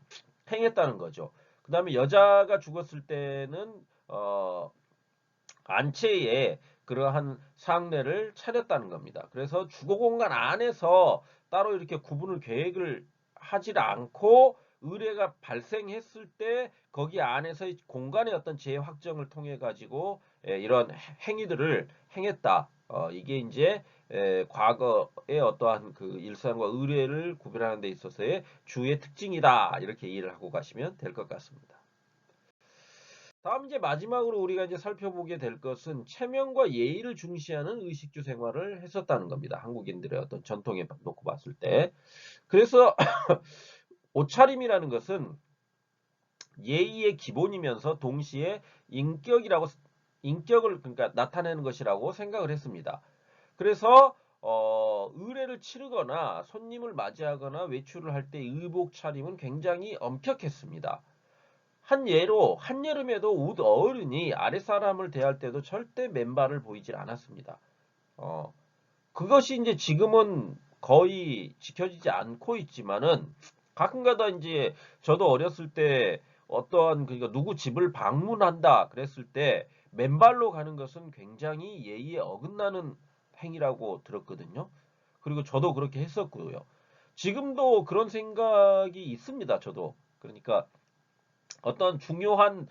행했다는 거죠. 그 다음에 여자가 죽었을 때는 안채에 그러한 상례를 차렸다는 겁니다. 그래서 주거 공간 안에서 따로 이렇게 구분을 계획을 하지 않고 의례가 발생했을 때 거기 안에서의 공간의 어떤 재확정을 통해 가지고 이런 행위들을 행했다. 이게 이제 과거의 어떠한 그 일상과 의례를 구별하는 데 있어서의 주의 특징이다. 이렇게 이해를 하고 가시면 될 것 같습니다. 다음 이제 마지막으로 우리가 이제 살펴보게 될 것은 체면과 예의를 중시하는 의식주 생활을 했었다는 겁니다. 한국인들의 어떤 전통에 놓고 봤을 때. 그래서 옷차림이라는 것은 예의의 기본이면서 동시에 인격이라고 인격을 그러니까 나타내는 것이라고 생각을 했습니다. 그래서 의례를 치르거나 손님을 맞이하거나 외출을 할 때 의복 차림은 굉장히 엄격했습니다. 한여름에도 웃 어른이 아랫사람을 대할 때도 절대 맨발을 보이질 않았습니다. 어, 그것이 이제 지금은 거의 지켜지지 않고 있지만은 가끔가다 이제 저도 어렸을 때 어떠한 그러니까 누구 집을 방문한다 그랬을 때 맨발로 가는 것은 굉장히 예의에 어긋나는 행위라고 들었거든요. 그리고 저도 그렇게 했었고요. 지금도 그런 생각이 있습니다. 저도. 그러니까 어떤 중요한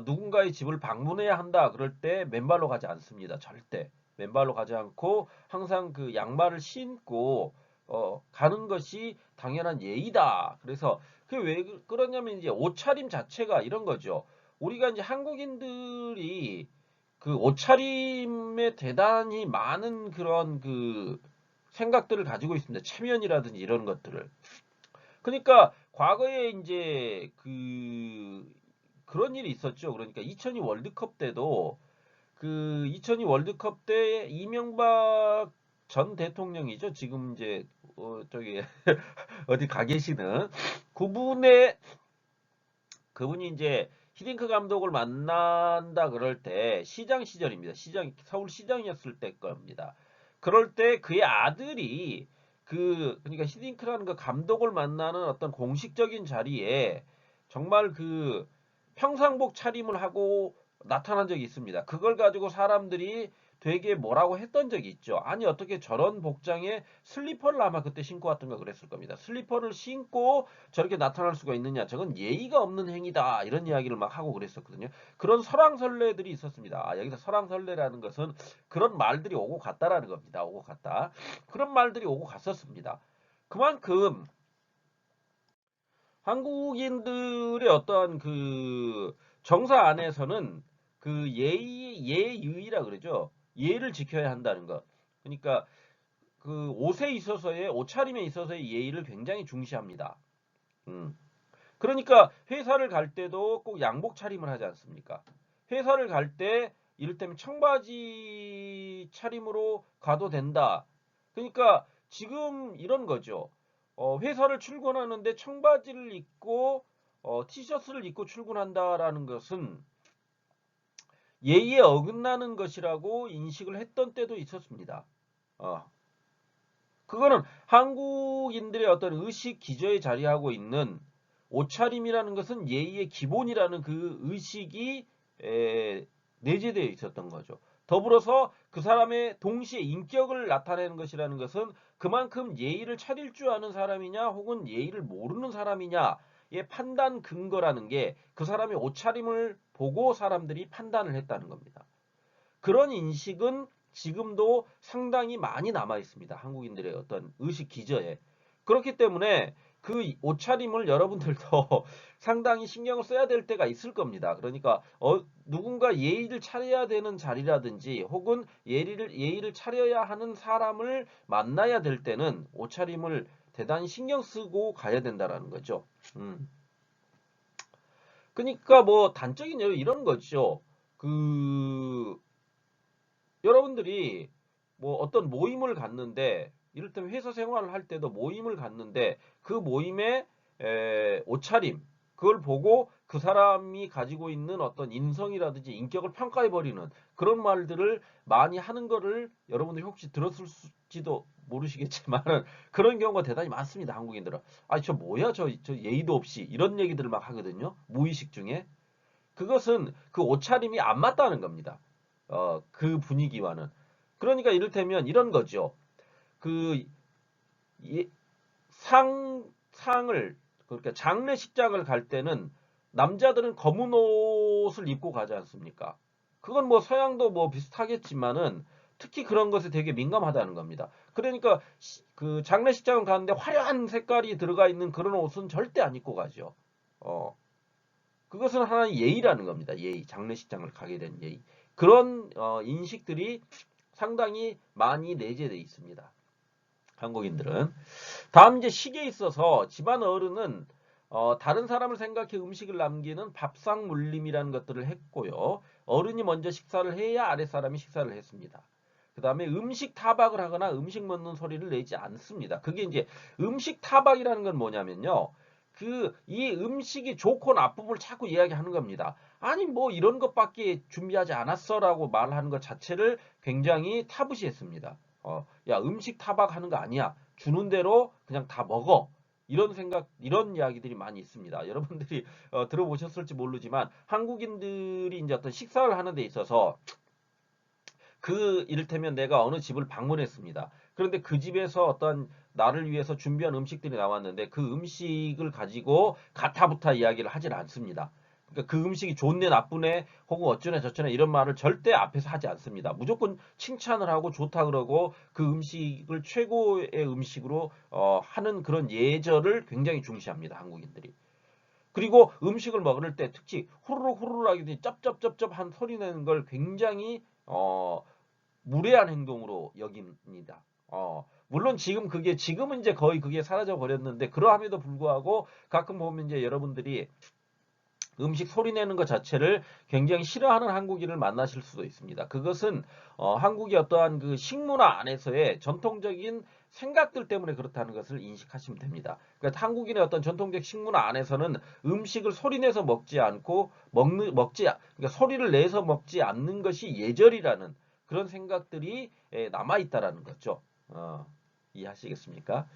누군가의 집을 방문해야 한다 그럴 때 맨발로 가지 않습니다. 절대. 맨발로 가지 않고 항상 그 양말을 신고 가는 것이 당연한 예의다. 그래서 그게 왜 그러냐면 이제 옷차림 자체가 이런 거죠. 우리가 이제 한국인들이 그 옷차림에 대단히 많은 그런 그 생각들을 가지고 있습니다. 체면이라든지 이런 것들을. 그러니까 과거에 이제 그런 일이 있었죠. 그러니까 2002 월드컵 때도 그 2002 월드컵 때 이명박 전 대통령이죠. 지금 이제 저기 어디 가 계시는 그분의 그분이 이제 히딩크 감독을 만난다 그럴 때 시장 시절입니다. 서울 시장이었을 때 겁니다. 그럴 때 그의 아들이 그러니까 히딩크라는 그 감독을 만나는 어떤 공식적인 자리에 정말 그 평상복 차림을 하고 나타난 적이 있습니다. 그걸 가지고 사람들이 되게 뭐라고 했던 적이 있죠. 아니 어떻게 저런 복장에 슬리퍼를 아마 그때 신고 왔던가 그랬을 겁니다. 슬리퍼를 신고 저렇게 나타날 수가 있느냐. 저건 예의가 없는 행위다. 이런 이야기를 막 하고 그랬었거든요. 그런 설왕설래들이 있었습니다. 여기서 설왕설래라는 것은 그런 말들이 오고 갔다라는 겁니다. 오고 갔다. 그런 말들이 오고 갔었습니다. 그만큼 한국인들의 어떤 그 정사 안에서는 그 예의라 그러죠. 예를 지켜야 한다는 것. 그러니까 그 옷에 있어서의 옷차림에 있어서의 예의를 굉장히 중시합니다. 음. 그러니까 회사를 갈 때도 꼭 양복 차림을 하지 않습니까? 회사를 갈 때 이를테면 청바지 차림으로 가도 된다. 그러니까 지금 이런 거죠. 회사를 출근하는데 청바지를 입고 티셔츠를 입고 출근한다라는 것은 예의에 어긋나는 것이라고 인식을 했던 때도 있었습니다. 어, 그거는 한국인들의 어떤 의식 기저에 자리하고 있는 옷차림이라는 것은 예의의 기본이라는 그 의식이 내재되어 있었던 거죠. 더불어서 그 사람의 동시에 인격을 나타내는 것이라는 것은 그만큼 예의를 차릴 줄 아는 사람이냐 혹은 예의를 모르는 사람이냐의 판단 근거라는 게 그 사람의 옷차림을 보고 사람들이 판단을 했다는 겁니다. 그런 인식은 지금도 상당히 많이 남아 있습니다. 한국인들의 어떤 의식 기저에. 그렇기 때문에 그 옷차림을 여러분들도 상당히 신경을 써야 될 때가 있을 겁니다. 그러니까 누군가 예의를 차려야 되는 자리라든지 혹은 예의를 차려야 하는 사람을 만나야 될 때는 옷차림을 대단히 신경 쓰고 가야 된다라는 거죠. 그러니까 뭐 단적인 예로 이런 거죠. 그 여러분들이 뭐 어떤 모임을 갔는데 이를테면 회사 생활을 할 때도 모임을 갔는데 그 모임의 옷차림 그걸 보고 그 사람이 가지고 있는 어떤 인성이라든지 인격을 평가해 버리는 그런 말들을 많이 하는 거를 여러분들이 혹시 들었을지도 모르시겠지만은 그런 경우가 대단히 많습니다. 한국인들은. 아, 저 뭐야? 저 예의도 없이 이런 얘기들을 막 하거든요. 무의식 중에. 그것은 그 옷차림이 안 맞다는 겁니다. 그 분위기와는. 그러니까 이를테면 이런 거죠. 그 상을 그러니까 장례식장을 갈 때는 남자들은 검은 옷을 입고 가지 않습니까? 그건 뭐 서양도 뭐 비슷하겠지만은 특히 그런 것에 되게 민감하다는 겁니다. 그러니까 그 장례식장을 가는데 화려한 색깔이 들어가 있는 그런 옷은 절대 안 입고 가죠. 어, 그것은 하나의 예의라는 겁니다. 예의. 장례식장을 가게 된 예의. 그런 인식들이 상당히 많이 내재되어 있습니다. 한국인들은. 다음 이제 식에 있어서 집안 어른은 다른 사람을 생각해 음식을 남기는 밥상 물림이라는 것들을 했고요. 어른이 먼저 식사를 해야 아랫사람이 식사를 했습니다. 그 다음에 음식 타박을 하거나 음식 먹는 소리를 내지 않습니다. 그게 이제 음식 타박이라는 건 뭐냐면요. 이 음식이 좋고 나쁨을 자꾸 이야기하는 겁니다. 아니 뭐 이런 것밖에 준비하지 않았어라고 말하는 것 자체를 굉장히 타부시했습니다. 야 음식 타박하는 거 아니야. 주는 대로 그냥 다 먹어. 이런 생각, 이런 이야기들이 많이 있습니다. 여러분들이 들어보셨을지 모르지만 한국인들이 이제 어떤 식사를 하는 데 있어서 이를테면 내가 어느 집을 방문했습니다. 그런데 그 집에서 어떤 나를 위해서 준비한 음식들이 나왔는데 그 음식을 가지고 가타부타 이야기를 하질 않습니다. 그러니까 그 음식이 좋네 나쁘네 혹은 어쩌네 저쩌네 이런 말을 절대 앞에서 하지 않습니다. 무조건 칭찬을 하고 좋다 그러고 그 음식을 최고의 음식으로 하는 그런 예절을 굉장히 중시합니다. 한국인들이. 그리고 음식을 먹을 때 특히 후루룩 후루룩 하게 쩝쩝쩝쩝 한 소리 내는 걸 굉장히 무례한 행동으로 여깁니다. 물론 지금은 이제 거의 그게 사라져 버렸는데 그러함에도 불구하고 가끔 보면 이제 여러분들이 음식 소리 내는 것 자체를 굉장히 싫어하는 한국인을 만나실 수도 있습니다. 그것은 한국의 어떠한 그 식문화 안에서의 전통적인 생각들 때문에 그렇다는 것을 인식하시면 됩니다. 그러니까 한국인의 어떤 전통적 식문화 안에서는 음식을 소리 내서 먹지 않고 그러니까 소리를 내서 먹지 않는 것이 예절이라는 그런 생각들이 남아 있다라는 거죠. 이해하시겠습니까?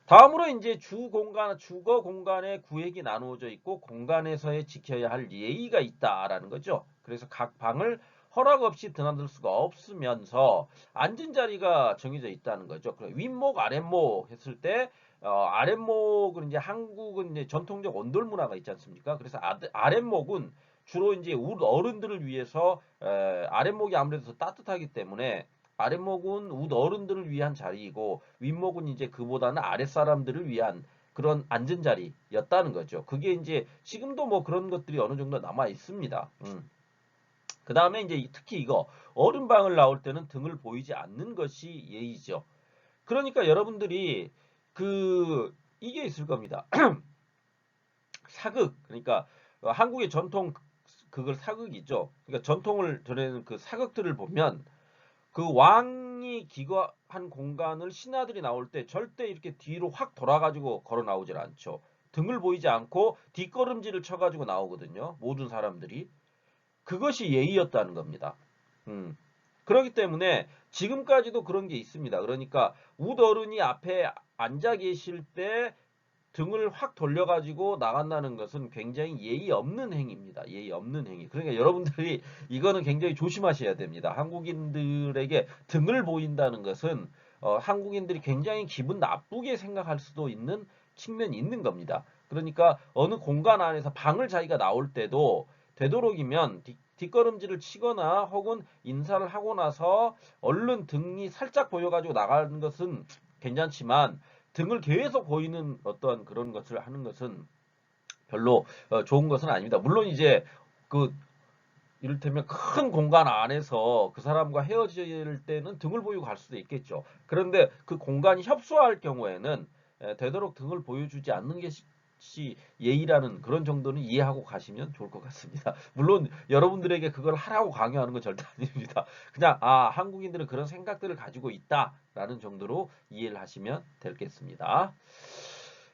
다음으로 이제 주거 공간의 구획이 나누어져 있고 공간에서의 지켜야 할 예의가 있다라는 거죠. 그래서 각 방을 허락 없이 드나들 수가 없으면서 앉은 자리가 정해져 있다는 거죠. 윗목, 아랫목 했을 때 아랫목은 이제 한국은 이제 전통적 온돌 문화가 있지 않습니까? 그래서 아랫목은 주로 이제 우리 어른들을 위해서 아랫목이 아무래도 더 따뜻하기 때문에 아랫목은 우리 어른들을 위한 자리이고 윗목은 이제 그보다는 아랫사람들을 위한 그런 앉은 자리였다는 거죠. 그게 이제 지금도 뭐 그런 것들이 어느 정도 남아 있습니다. 그 다음에 이제 특히 이거 어른방을 나올 때는 등을 보이지 않는 것이 예의죠. 그러니까 여러분들이 이게 있을 겁니다. 사극, 그러니까 한국의 전통 그걸 사극이죠. 그러니까 전통을 드러내는 그 사극들을 보면 그 왕이 기거한 공간을 신하들이 나올 때 절대 이렇게 뒤로 확 돌아가지고 걸어 나오질 않죠. 등을 보이지 않고 뒷걸음질을 쳐가지고 나오거든요. 모든 사람들이. 그것이 예의였다는 겁니다. 그렇기 때문에 지금까지도 그런 게 있습니다. 그러니까 웃어른이 앞에 앉아 계실 때 등을 확 돌려가지고 나간다는 것은 굉장히 예의 없는 행위입니다. 예의 없는 행위. 그러니까 여러분들이 이거는 굉장히 조심하셔야 됩니다. 한국인들에게 등을 보인다는 것은 한국인들이 굉장히 기분 나쁘게 생각할 수도 있는 측면이 있는 겁니다. 그러니까 어느 공간 안에서 방을 자기가 나올 때도 되도록이면 뒷걸음질을 치거나 혹은 인사를 하고 나서 얼른 등이 살짝 보여가지고 나가는 것은 괜찮지만 등을 계속 보이는 어떤 그런 것을 하는 것은 별로 좋은 것은 아닙니다. 물론 이제 그 이를테면 큰 공간 안에서 그 사람과 헤어질 때는 등을 보이고 갈 수도 있겠죠. 그런데 그 공간이 협소할 경우에는 되도록 등을 보여주지 않는 게 예의라는 그런 정도는 이해하고 가시면 좋을 것 같습니다. 물론 여러분들에게 그걸 하라고 강요하는 건 절대 아닙니다. 그냥 한국인들은 그런 생각들을 가지고 있다라는 정도로 이해를 하시면 되겠습니다.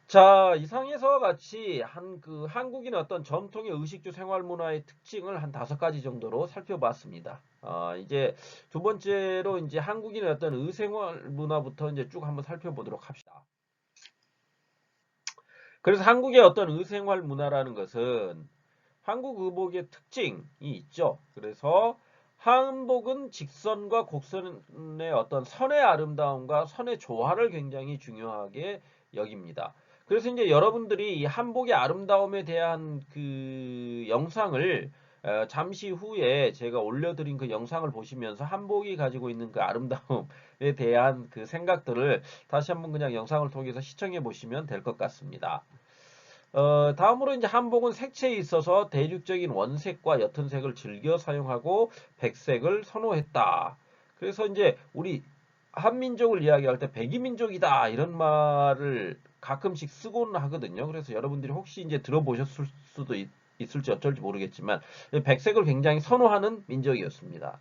자, 이상에서 같이 한국인의 어떤 전통의 의식주 생활 문화의 특징을 한 5가지 정도로 살펴봤습니다. 이제 두 번째로 이제 한국인의 어떤 의생활 문화부터 이제 쭉 한번 살펴보도록 합시다. 그래서 한국의 어떤 의생활 문화라는 것은 한국 의복의 특징이 있죠. 그래서 한복은 직선과 곡선의 어떤 선의 아름다움과 선의 조화를 굉장히 중요하게 여깁니다. 그래서 이제 여러분들이 이 한복의 아름다움에 대한 그 영상을 잠시 후에 제가 올려드린 그 영상을 보시면서 한복이 가지고 있는 그 아름다움에 대한 그 생각들을 다시 한번 그냥 영상을 통해서 시청해 보시면 될 것 같습니다. 다음으로 이제 한복은 색채에 있어서 대륙적인 원색과 옅은 색을 즐겨 사용하고 백색을 선호했다. 그래서 이제 우리 한민족을 이야기할 때 백이민족이다 이런 말을 가끔씩 쓰고는 하거든요. 그래서 여러분들이 혹시 이제 들어보셨을 수도 있을지 어쩔지 모르겠지만 백색을 굉장히 선호하는 민족이었습니다.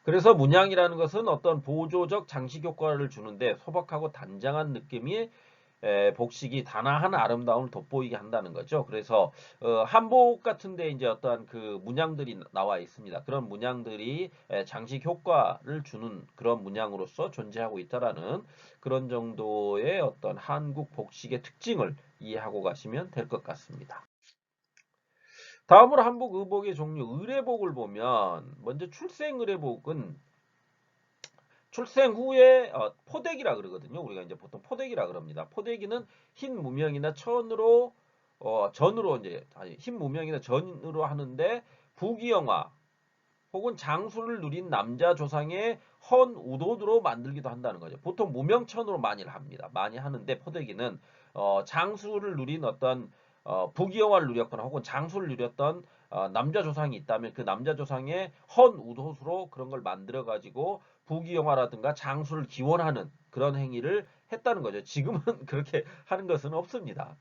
그래서 문양이라는 것은 어떤 보조적 장식 효과를 주는데 소박하고 단장한 느낌이 복식이 단아한 아름다움을 돋보이게 한다는 거죠. 그래서 한복 같은데 이제 어떠한 그 문양들이 나와 있습니다. 그런 문양들이 장식 효과를 주는 그런 문양으로서 존재하고 있다라는 그런 정도의 어떤 한국 복식의 특징을 이해하고 가시면 될 것 같습니다. 다음으로 한복 의복의 종류 의례복을 보면 먼저 출생 의례복은 출생 후에 포대기라 그러거든요. 우리가 이제 보통 포대기라 그럽니다. 포대기는 흰 무명이나 전으로 이제 흰 무명이나 전으로 하는데 부귀영화 혹은 장수를 누린 남자 조상의 헌 우도드로 만들기도 한다는 거죠. 보통 무명천으로 많이 합니다. 많이 하는데 포대기는 장수를 누린 어떤 부귀영화를 누렸거나 혹은 장수를 누렸던 남자 조상이 있다면 그 남자 조상의 헌 우도수로 그런 걸 만들어 가지고 부귀영화라든가 장수를 기원하는 그런 행위를 했다는 거죠. 지금은 그렇게 하는 것은 없습니다.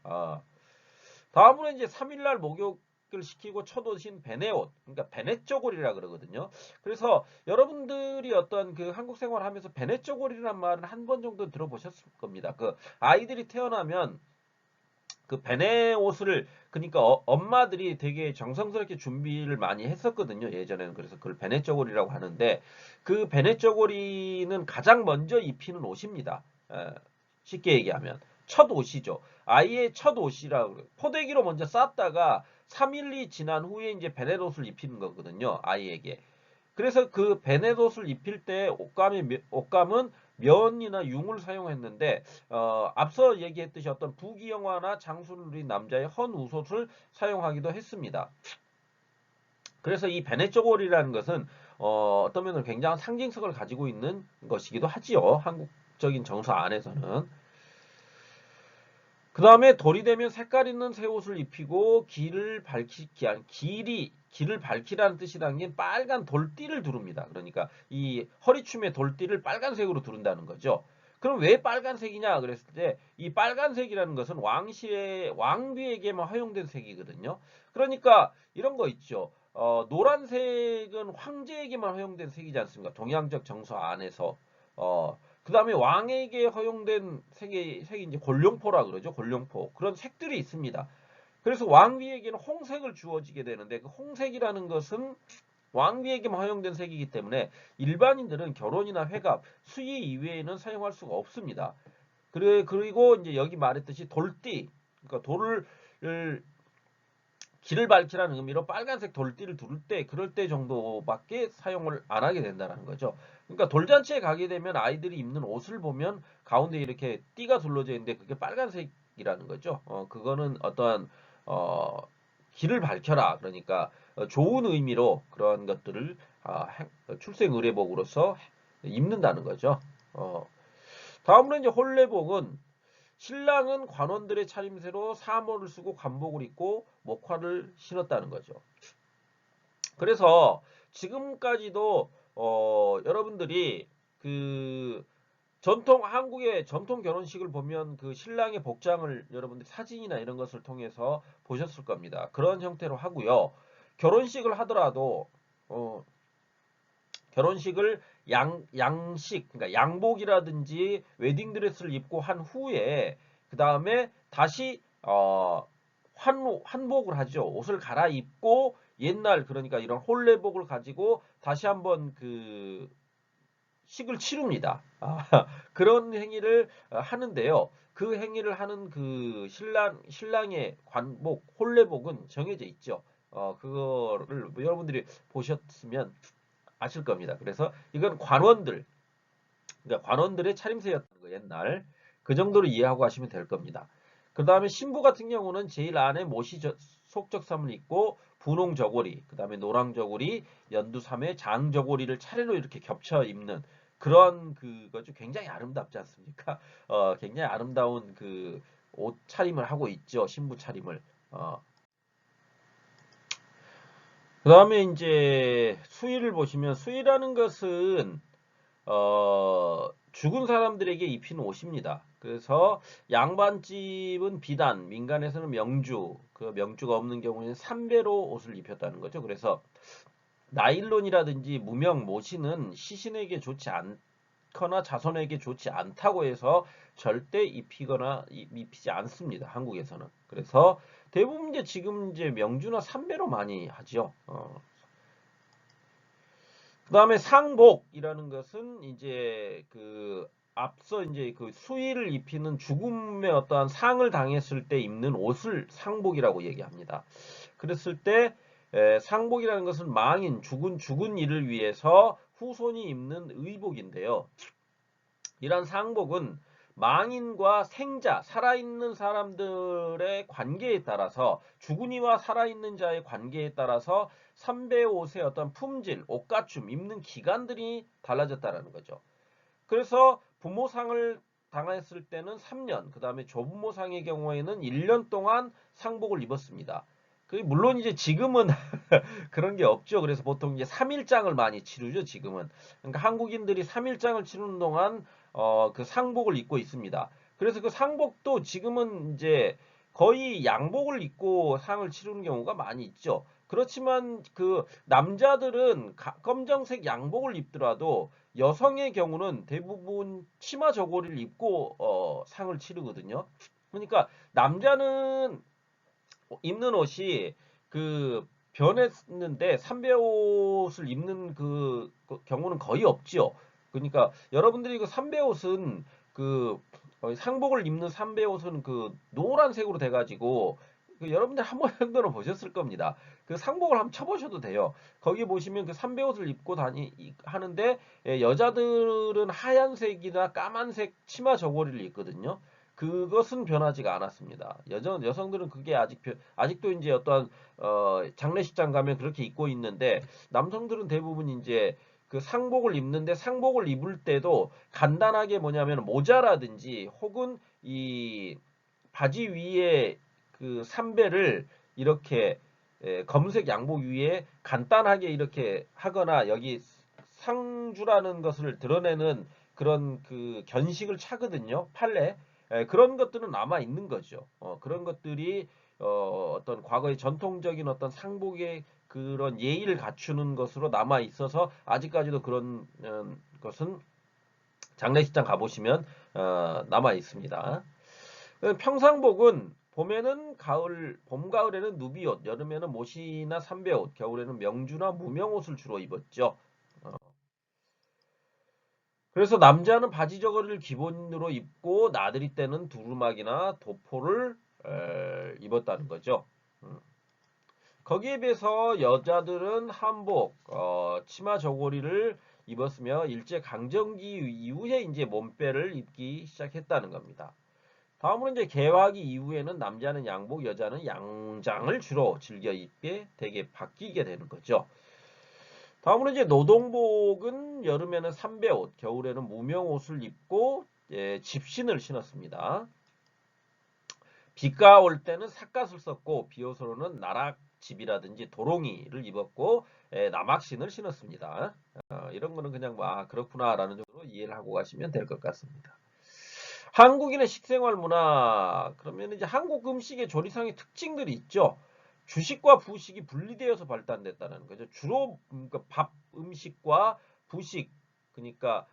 다음으로 이제 3일날 목욕을 시키고 첫 옷인 베네옷, 그러니까 베네쪼고리라 그러거든요. 그래서 여러분들이 어떤 그 한국 생활하면서 베네쪼고리라는 말은 한 번 정도 들어보셨을 겁니다. 그 아이들이 태어나면 그 베네 옷을 그러니까 엄마들이 되게 정성스럽게 준비를 많이 했었거든요. 예전에는 그래서 그걸 베네 쪼고리라고 하는데 그 베네 쪼고리는 가장 먼저 입히는 옷입니다. 쉽게 얘기하면 첫 옷이죠. 아이의 첫 옷이라고 그래요. 포대기로 먼저 쌌다가 3일이 지난 후에 이제 베넷옷을 입히는 거거든요. 아이에게. 그래서 그 베넷옷을 입힐 때 옷감은 면이나 융을 사용했는데 앞서 얘기했듯이 어떤 부귀영화나 장수를 누린 남자의 헌 우옷을 사용하기도 했습니다. 그래서 이 베넷 저고리라는 것은 어떤 면으로 굉장한 상징성을 가지고 있는 것이기도 하지요. 한국적인 정서 안에서는. 그 다음에 돌이 되면 색깔 있는 새 옷을 입히고 길을 밝히라는 뜻이 담긴 빨간 돌띠를 두릅니다. 그러니까 이 허리춤에 돌띠를 빨간색으로 두른다는 거죠. 그럼 왜 빨간색이냐 그랬을 때 이 빨간색이라는 것은 왕비에게만 허용된 색이거든요. 그러니까 이런 거 있죠. 노란색은 황제에게만 허용된 색이지 않습니까? 동양적 정서 안에서. 그 다음에 왕에게 허용된 색이 이제 골룡포라 그러죠. 골룡포. 그런 색들이 있습니다. 그래서 왕비에게는 홍색을 주어지게 되는데 그 홍색이라는 것은 왕비에게만 허용된 색이기 때문에 일반인들은 결혼이나 회갑, 수의 이외에는 사용할 수가 없습니다. 그리고 이제 여기 말했듯이 돌띠, 그러니까 길을 밝히라는 의미로 빨간색 돌띠를 두를 때 그럴 때 정도밖에 사용을 안 하게 된다는 거죠. 그러니까 돌잔치에 가게 되면 아이들이 입는 옷을 보면 가운데 이렇게 띠가 둘러져 있는데 그게 빨간색이라는 거죠. 그거는 어떠한 어, 길을 밝혀라. 그러니까 좋은 의미로 그런 것들을 출생 의례복으로서 입는다는 거죠. 다음으로 이제 혼례복은 신랑은 관원들의 차림새로 사모를 쓰고 관복을 입고 목화를 신었다는 거죠. 그래서 지금까지도 여러분들이 그 한국의 전통 결혼식을 보면 그 신랑의 복장을 여러분들 사진이나 이런 것을 통해서 보셨을 겁니다. 그런 형태로 하고요. 결혼식을 하더라도 결혼식을 양식, 그러니까 양복이라든지 웨딩드레스를 입고 한 후에 그 다음에 다시 환복을 하죠. 옷을 갈아입고 옛날 그러니까 이런 혼례복을 가지고 다시 한번 그 식을 치릅니다. 그런 행위를 하는데요. 그 행위를 하는 그 신랑의 관복, 혼례복은 정해져 있죠. 그거를 여러분들이 보셨으면 아실 겁니다. 그래서 이건 그러니까 관원들의 차림새였던 거 옛날 그 정도로 이해하고 하시면 될 겁니다. 그 다음에 신부 같은 경우는 제일 안에 속적삼을 입고 분홍 저고리, 그 다음에 노랑 저고리, 연두삼에 장 저고리를 차례로 이렇게 겹쳐 입는 그런 그거죠. 굉장히 아름답지 않습니까? 굉장히 아름다운 그 옷 차림을 하고 있죠. 신부 차림을. 그 다음에 이제 수의를 보시면 수의라는 것은 죽은 사람들에게 입히는 옷입니다. 그래서 양반집은 비단, 민간에서는 명주, 그 명주가 없는 경우에는 삼배로 옷을 입혔다는 거죠. 그래서 나일론이라든지 무명 모시는 시신에게 좋지 않거나 자손에게 좋지 않다고 해서 절대 입히지 않습니다. 한국에서는. 그래서 대부분 이제 지금 이제 명주나 삼배로 많이 하죠. 그 다음에 상복이라는 것은 이제 그 앞서 이제 그 수의를 입히는 죽음의 어떠한 상을 당했을 때 입는 옷을 상복이라고 얘기합니다. 그랬을 때 상복이라는 것은 죽은 이를 위해서 후손이 입는 의복인데요. 이러한 상복은 망인과 생자, 살아있는 사람들의 관계에 따라서 죽은 이와 살아있는 자의 관계에 따라서 삼배 옷의 어떤 품질, 옷갖춤, 입는 기간들이 달라졌다는 거죠. 그래서 부모상을 당했을 때는 3년, 그 다음에 조부모상의 경우에는 1년 동안 상복을 입었습니다. 물론 이제 지금은 그런 게 없죠. 그래서 보통 이제 3일장을 많이 치르죠, 지금은. 그러니까 한국인들이 3일장을 치르는 동안 그 상복을 입고 있습니다. 그래서 그 상복도 지금은 이제 거의 양복을 입고 상을 치르는 경우가 많이 있죠. 그렇지만 그 남자들은 검정색 양복을 입더라도 여성의 경우는 대부분 치마 저고리를 입고 상을 치르거든요. 그러니까 남자는 입는 옷이 그 변했는데 삼배 옷을 입는 그 경우는 거의 없죠. 그러니까 여러분들이 그 삼배 옷은 그 상복을 입는 삼배 옷은 그 노란색으로 돼가지고 여러분들 한 번 정도는 보셨을 겁니다. 그 상복을 한번 쳐보셔도 돼요. 거기 보시면 그 삼배 옷을 입고 하는데 여자들은 하얀색이나 까만색 치마 저고리를 입거든요. 그것은 변하지가 않았습니다. 여성들은 그게 아직도 이제 어떠한 장례식장 가면 그렇게 입고 있는데 남성들은 대부분 이제 그 상복을 입는데 상복을 입을 때도 간단하게 뭐냐면 모자라든지 혹은 이 바지 위에 그 삼배를 이렇게 검은색 양복 위에 간단하게 이렇게 하거나 여기 상주라는 것을 드러내는 그런 그 견식을 차거든요. 판례. 그런 것들은 남아 있는 거죠. 그런 것들이 어떤 과거의 전통적인 어떤 상복의 그런 예의를 갖추는 것으로 남아 있어서 아직까지도 그런 것은 장례식장 가보시면 남아 있습니다. 평상복은 봄에는 봄, 가을에는 누비옷, 여름에는 모시나 삼배옷, 겨울에는 명주나 무명옷을 주로 입었죠. 그래서 남자는 바지 저고리를 기본으로 입고 나들이 때는 두루마기나 도포를 입었다는 거죠. 거기에 비해서 여자들은 한복, 치마 저고리를 입었으며 일제 강점기 이후에 이제 몸빼를 입기 시작했다는 겁니다. 다음으로 이제 개화기 이후에는 남자는 양복, 여자는 양장을 주로 즐겨 입게 되게 바뀌게 되는 거죠. 다음으로 이제 노동복은 여름에는 삼배옷, 겨울에는 무명옷을 입고 집신을 신었습니다. 비가 올 때는 삿갓을 썼고 비옷으로는 나락집이라든지 도롱이를 입었고 남학신을 신었습니다. 이런 거는 그냥 그렇구나라는 정도로 이해를 하고 가시면 될 것 같습니다. 한국인의 식생활 문화 그러면 이제 한국 음식의 조리상의 특징들이 있죠. 주식과 부식이 분리되어서 발달됐다는 거죠. 주로 그러니까 밥 음식과 부식 그러니까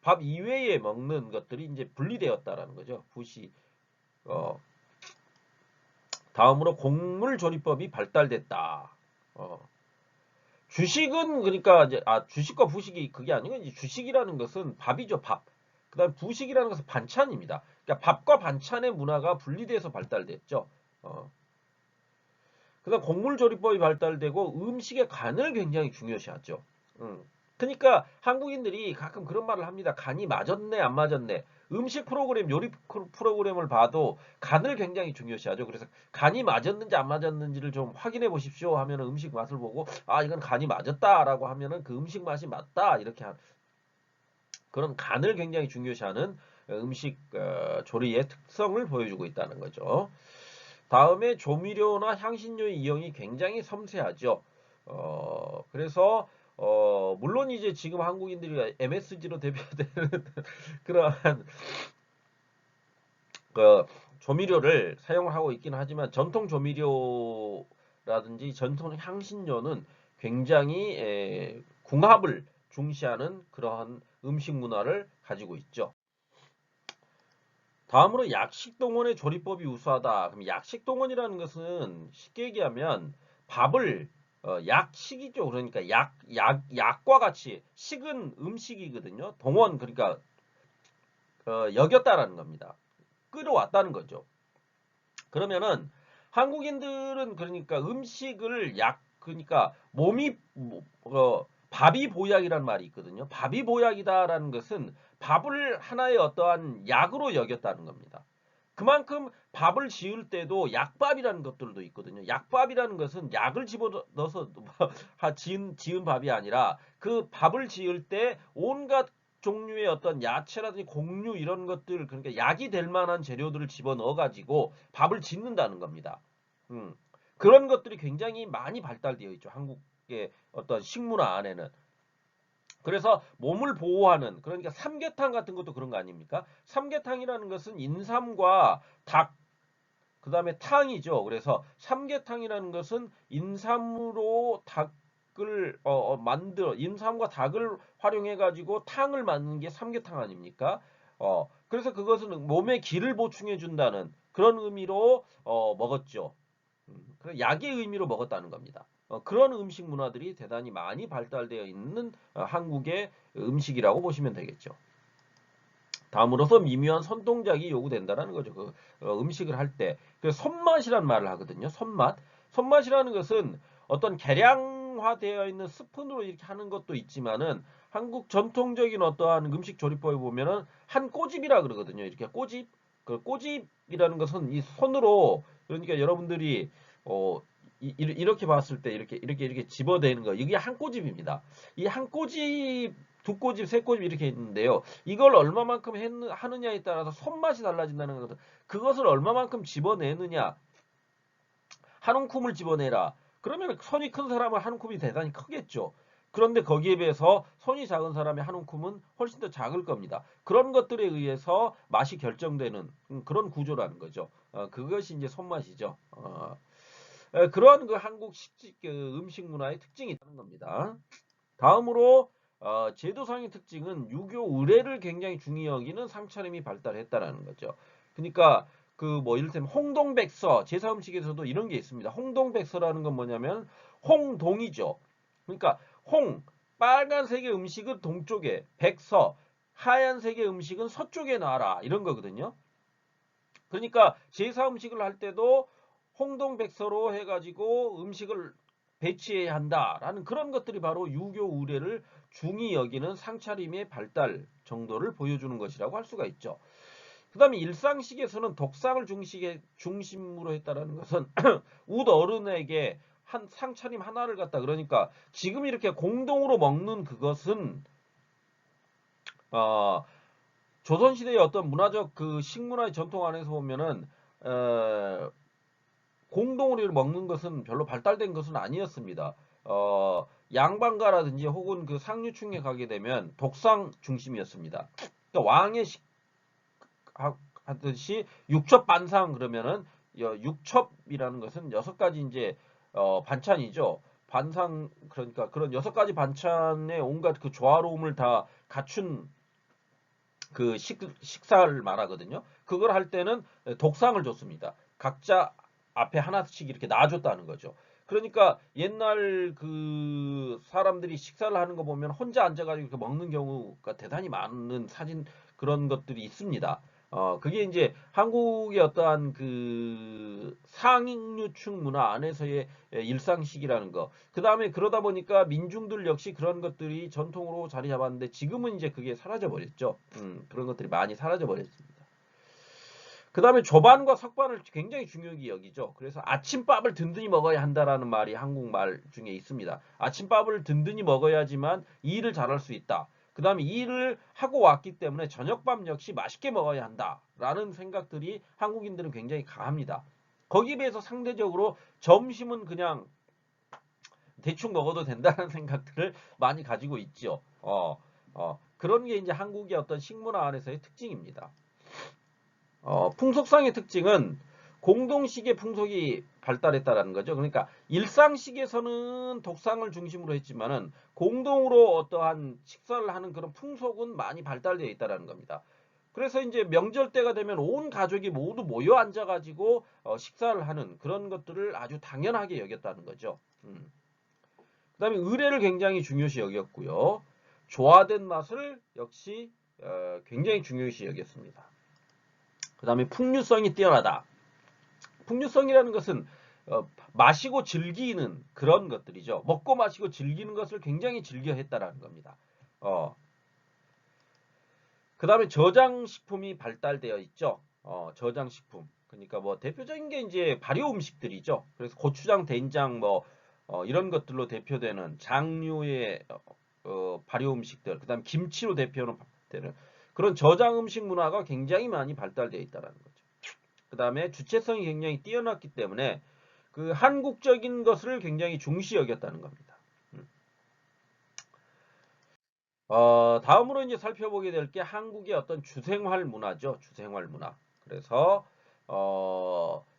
밥 이외에 먹는 것들이 이제 분리되었다라는 거죠. 부식 어, 다음으로 곡물 조리법이 발달됐다. 주식은 그러니까 이제 주식과 부식이 그게 아니고 이제 주식이라는 것은 밥이죠, 밥. 그다음 부식이라는 것은 반찬입니다. 그러니까 밥과 반찬의 문화가 분리돼서 발달됐죠. 그다음 곡물 조리법이 발달되고 음식의 간을 굉장히 중요시하죠. 그러니까 한국인들이 가끔 그런 말을 합니다. 간이 맞았네, 안 맞았네. 음식 프로그램, 요리 프로그램을 봐도 간을 굉장히 중요시하죠. 그래서 간이 맞았는지 안 맞았는지를 좀 확인해 보십시오 하면 음식 맛을 보고 이건 간이 맞았다라고 하면은 그 음식 맛이 맞다 이렇게 그런 간을 굉장히 중요시하는 음식 조리의 특성을 보여주고 있다는 거죠. 다음에 조미료나 향신료의 이용이 굉장히 섬세하죠. 그래서 물론 이제 지금 한국인들이 MSG로 대표되는 그러한 그 조미료를 사용을 하고 있긴 하지만 전통 조미료라든지 전통 향신료는 굉장히 궁합을 중시하는 그러한 음식 문화를 가지고 있죠. 다음으로 약식동원의 조리법이 우수하다. 그럼 약식동원이라는 것은 쉽게 얘기하면 밥을 약식이죠. 그러니까 약과 같이 식은 음식이거든요. 동원 그러니까 여겼다라는 겁니다. 끌어왔다는 거죠. 그러면은 한국인들은 그러니까 음식을 그러니까 밥이 보약이라는 말이 있거든요. 밥이 보약이다라는 것은 밥을 하나의 어떠한 약으로 여겼다는 겁니다. 그만큼 밥을 지을 때도 약밥이라는 것들도 있거든요. 약밥이라는 것은 약을 집어넣어서 지은 밥이 아니라 그 밥을 지을 때 온갖 종류의 어떤 야채라든지 곡류 이런 것들 그러니까 약이 될 만한 재료들을 집어넣어 가지고 밥을 짓는다는 겁니다. 음. 그런 것들이 굉장히 많이 발달되어 있죠. 한국의 어떤 식문화 안에는. 그래서 몸을 보호하는 그러니까 삼계탕 같은 것도 그런 거 아닙니까? 삼계탕이라는 것은 인삼과 닭 그다음에 탕이죠. 그래서 삼계탕이라는 것은 인삼으로 닭을 만들어 인삼과 닭을 활용해 가지고 탕을 만드는 게 삼계탕 아닙니까? 그래서 그것은 몸에 기를 보충해 준다는 그런 의미로 먹었죠. 그런 약의 의미로 먹었다는 겁니다. 그런 음식 문화들이 대단히 많이 발달되어 있는 한국의 음식이라고 보시면 되겠죠. 다음으로서 미묘한 손동작이 요구된다라는 거죠. 음식을 할 때. 그래서 손맛이란 말을 하거든요. 손맛. 손맛이라는 것은 어떤 계량화되어 있는 스푼으로 이렇게 하는 것도 있지만은 한국 전통적인 어떠한 음식 조리법에 보면은 한 꼬집이라 그러거든요. 이렇게 꼬집. 그 꼬집이라는 것은 이 손으로 그러니까 여러분들이 이렇게 봤을 때 이렇게 집어대는 거. 이게 한 꼬집입니다. 이 한 꼬집, 두 꼬집, 세 꼬집 이렇게 있는데요. 이걸 얼마만큼 하느냐에 따라서 손맛이 달라진다는 거거든. 그것을 얼마만큼 집어내느냐. 한 움큼을 집어내라. 그러면 손이 큰 사람은 한 움큼이 대단히 크겠죠. 그런데 거기에 비해서 손이 작은 사람의 한 움큼은 훨씬 더 작을 겁니다. 그런 것들에 의해서 맛이 결정되는 그런 구조라는 거죠. 그것이 이제 손맛이죠. 그러한 그 한국 음식 문화의 특징이 있다는 겁니다. 다음으로 제도상의 특징은 유교 의례를 굉장히 중히 여기는 상차림이 발달했다라는 거죠. 그러니까 그 뭐 이를테면 홍동백서 제사음식에서도 이런 게 있습니다. 홍동백서라는 건 뭐냐면 홍동이죠. 그러니까 빨간색의 음식은 동쪽에, 백서 하얀색의 음식은 서쪽에 놔라 이런 거거든요. 그러니까 제사 음식을 할 때도 홍동백서로 해가지고 음식을 배치해야 한다라는 그런 것들이 바로 유교 의례를 중히 여기는 상차림의 발달 정도를 보여주는 것이라고 할 수가 있죠. 그 다음에 일상식에서는 독상을 중심으로 했다라는 것은 웃 어른에게 한 상차림 하나를 갖다 그러니까 지금 이렇게 공동으로 먹는 그것은 조선시대의 어떤 문화적 그 식문화의 전통 안에서 보면은 공동으로 먹는 것은 별로 발달된 것은 아니었습니다. 양반가라든지 혹은 그 상류층에 가게 되면 독상 중심이었습니다. 그러니까 왕의 하듯이 육첩 반상 그러면은 육첩이라는 것은 여섯 가지 이제 반찬이죠. 반상 그러니까 그런 여섯 가지 반찬의 온갖 그 조화로움을 다 갖춘 그 식사를 말하거든요. 그걸 할 때는 독상을 줬습니다. 각자 앞에 하나씩 이렇게 놔줬다는 거죠. 그러니까 옛날 그 사람들이 식사를 하는 거 보면 혼자 앉아가지고 이렇게 먹는 경우가 대단히 많은 사진 그런 것들이 있습니다. 그게 이제 한국의 어떠한 그 상류층 문화 안에서의 일상식이라는 거. 그 다음에 그러다 보니까 민중들 역시 그런 것들이 전통으로 자리 잡았는데 지금은 이제 그게 사라져 버렸죠. 그런 것들이 많이 사라져 버렸습니다. 그 다음에 조반과 석반을 굉장히 중요히 여기죠. 그래서 아침밥을 든든히 먹어야 한다라는 말이 한국말 중에 있습니다. 아침밥을 든든히 먹어야지만 이 일을 잘할 수 있다. 그 다음에 이 일을 하고 왔기 때문에 저녁밥 역시 맛있게 먹어야 한다라는 생각들이 한국인들은 굉장히 강합니다. 거기에 비해서 상대적으로 점심은 그냥 대충 먹어도 된다는 생각들을 많이 가지고 있죠. 그런 게 이제 한국의 어떤 식문화 안에서의 특징입니다. 풍속상의 특징은 공동식의 풍속이 발달했다라는 거죠. 그러니까 일상식에서는 독상을 중심으로 했지만은 공동으로 어떠한 식사를 하는 그런 풍속은 많이 발달되어 있다라는 겁니다. 그래서 이제 명절 때가 되면 온 가족이 모두 모여 앉아가지고 식사를 하는 그런 것들을 아주 당연하게 여겼다는 거죠. 그 다음에 의례를 굉장히 중요시 여겼고요. 조화된 맛을 역시 굉장히 중요시 여겼습니다. 그 다음에 풍류성이 뛰어나다. 풍류성이라는 것은 마시고 즐기는 그런 것들이죠. 먹고 마시고 즐기는 것을 굉장히 즐겨 했다라는 겁니다. 그 다음에 저장식품이 발달되어 있죠. 저장식품. 그러니까 뭐 대표적인 게 이제 발효 음식들이죠. 그래서 고추장, 된장 뭐 이런 것들로 대표되는 장류의 발효 음식들. 그 다음 김치로 대표되는 그런 저장 음식 문화가 굉장히 많이 발달되어 있다는 거죠. 그 다음에 주체성이 굉장히 뛰어났기 때문에 그 한국적인 것을 굉장히 중시 여겼다는 겁니다. 다음으로 이제 살펴보게 될 게 한국의 어떤 주생활 문화죠. 주생활 문화. 그래서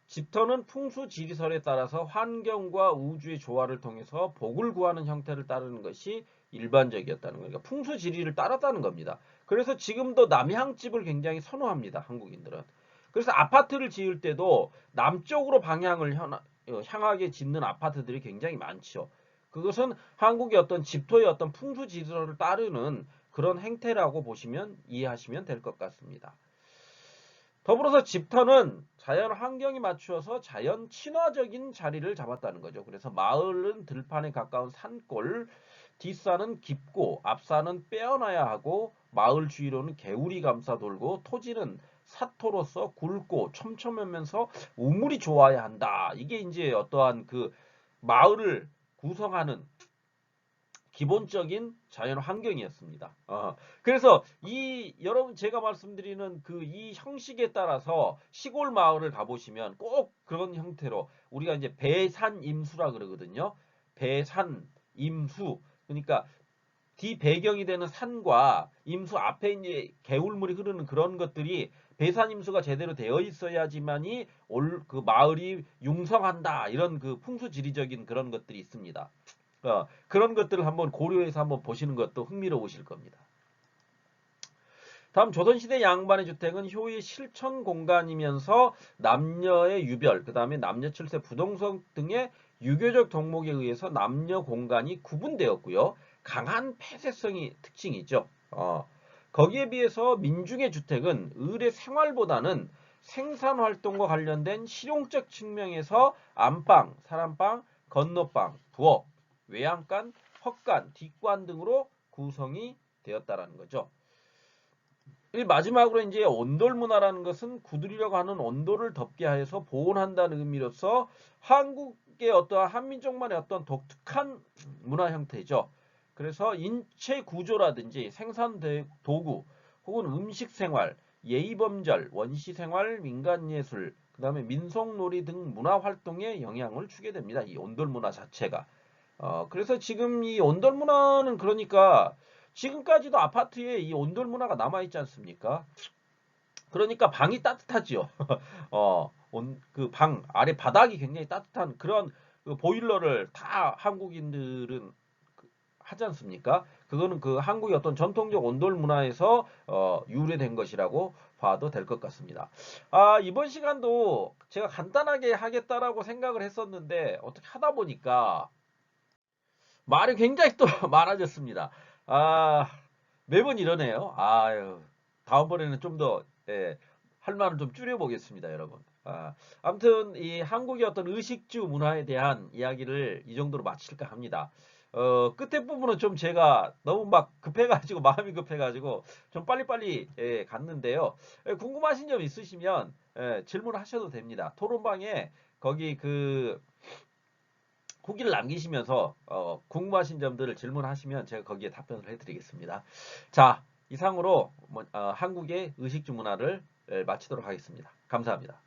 집터는 풍수 지리설에 따라서 환경과 우주의 조화를 통해서 복을 구하는 형태를 따르는 것이 일반적이었다는 거예요. 그러니까 풍수 지리를 따랐다는 겁니다. 그래서 지금도 남향집을 굉장히 선호합니다. 한국인들은. 그래서 아파트를 지을 때도 남쪽으로 방향을 향하게 짓는 아파트들이 굉장히 많죠. 그것은 한국의 어떤 집토의 어떤 풍수 지리설을 따르는 그런 행태라고 보시면 이해하시면 될 것 같습니다. 더불어서 집터는 자연 환경에 맞추어서 자연 친화적인 자리를 잡았다는 거죠. 그래서 마을은 들판에 가까운 산골, 뒷산은 깊고 앞산은 빼어나야 하고 마을 주위로는 개울이 감싸 돌고 토지는 사토로서 굵고 촘촘하면서 우물이 좋아야 한다. 이게 이제 어떠한 그 마을을 구성하는 기본적인 자연 환경이었습니다. 그래서 이 여러분 제가 말씀드리는 그 이 형식에 따라서 시골 마을을 가보시면 꼭 그런 형태로 우리가 이제 배산임수라 그러거든요. 배산임수 그러니까 뒤 배경이 되는 산과 임수 앞에 이제 개울물이 흐르는 그런 것들이 배산임수가 제대로 되어 있어야지만이 그 마을이 융성한다 이런 그 풍수지리적인 그런 것들이 있습니다. 그런 것들을 한번 고려해서 한번 보시는 것도 흥미로우실 겁니다. 다음 조선시대 양반의 주택은 효의 실천 공간이면서 남녀의 유별, 그 다음에 남녀 칠세 부동성 등의 유교적 덕목에 의해서 남녀 공간이 구분되었고요. 강한 폐쇄성이 특징이죠. 거기에 비해서 민중의 주택은 을의 생활보다는 생산 활동과 관련된 실용적 측면에서 안방, 사람방, 건너방, 부엌, 외양간, 헛간, 뒷관 등으로 구성이 되었다라는 거죠. 이 마지막으로 이제 온돌 문화라는 것은 구두리려고 하는 온돌을 덮게 하여서 보온한다는 의미로서 한국의 어떠한 한민족만의 어떤 독특한 문화 형태죠. 그래서 인체 구조라든지 생산 도구 혹은 음식 생활, 예의범절, 원시 생활, 민간 예술, 그다음에 민속놀이 등 문화 활동에 영향을 주게 됩니다. 이 온돌 문화 자체가. 그래서 지금 이 온돌 문화는 그러니까 지금까지도 아파트에 이 온돌 문화가 남아있지 않습니까? 그러니까 방이 따뜻하지요. 그 방 아래 바닥이 굉장히 따뜻한 그런 그 보일러를 다 한국인들은 하지 않습니까? 그거는 그 한국의 어떤 전통적 온돌 문화에서 유래된 것이라고 봐도 될 것 같습니다. 이번 시간도 제가 간단하게 하겠다라고 생각을 했었는데 어떻게 하다 보니까 말이 굉장히 또 많아졌습니다. 아, 매번 이러네요. 아유, 다음번에는 좀 더, 예, 할 말을 좀 줄여보겠습니다, 여러분. 아무튼, 이 한국의 어떤 의식주 문화에 대한 이야기를 이 정도로 마칠까 합니다. 끝에 부분은 좀 제가 너무 막 급해가지고, 마음이 급해가지고, 좀 빨리빨리, 갔는데요. 궁금하신 점 있으시면, 질문하셔도 됩니다. 토론방에, 거기 후기를 남기시면서 궁금하신 점들을 질문하시면 제가 거기에 답변을 해드리겠습니다. 자, 이상으로 한국의 의식주 문화를 마치도록 하겠습니다. 감사합니다.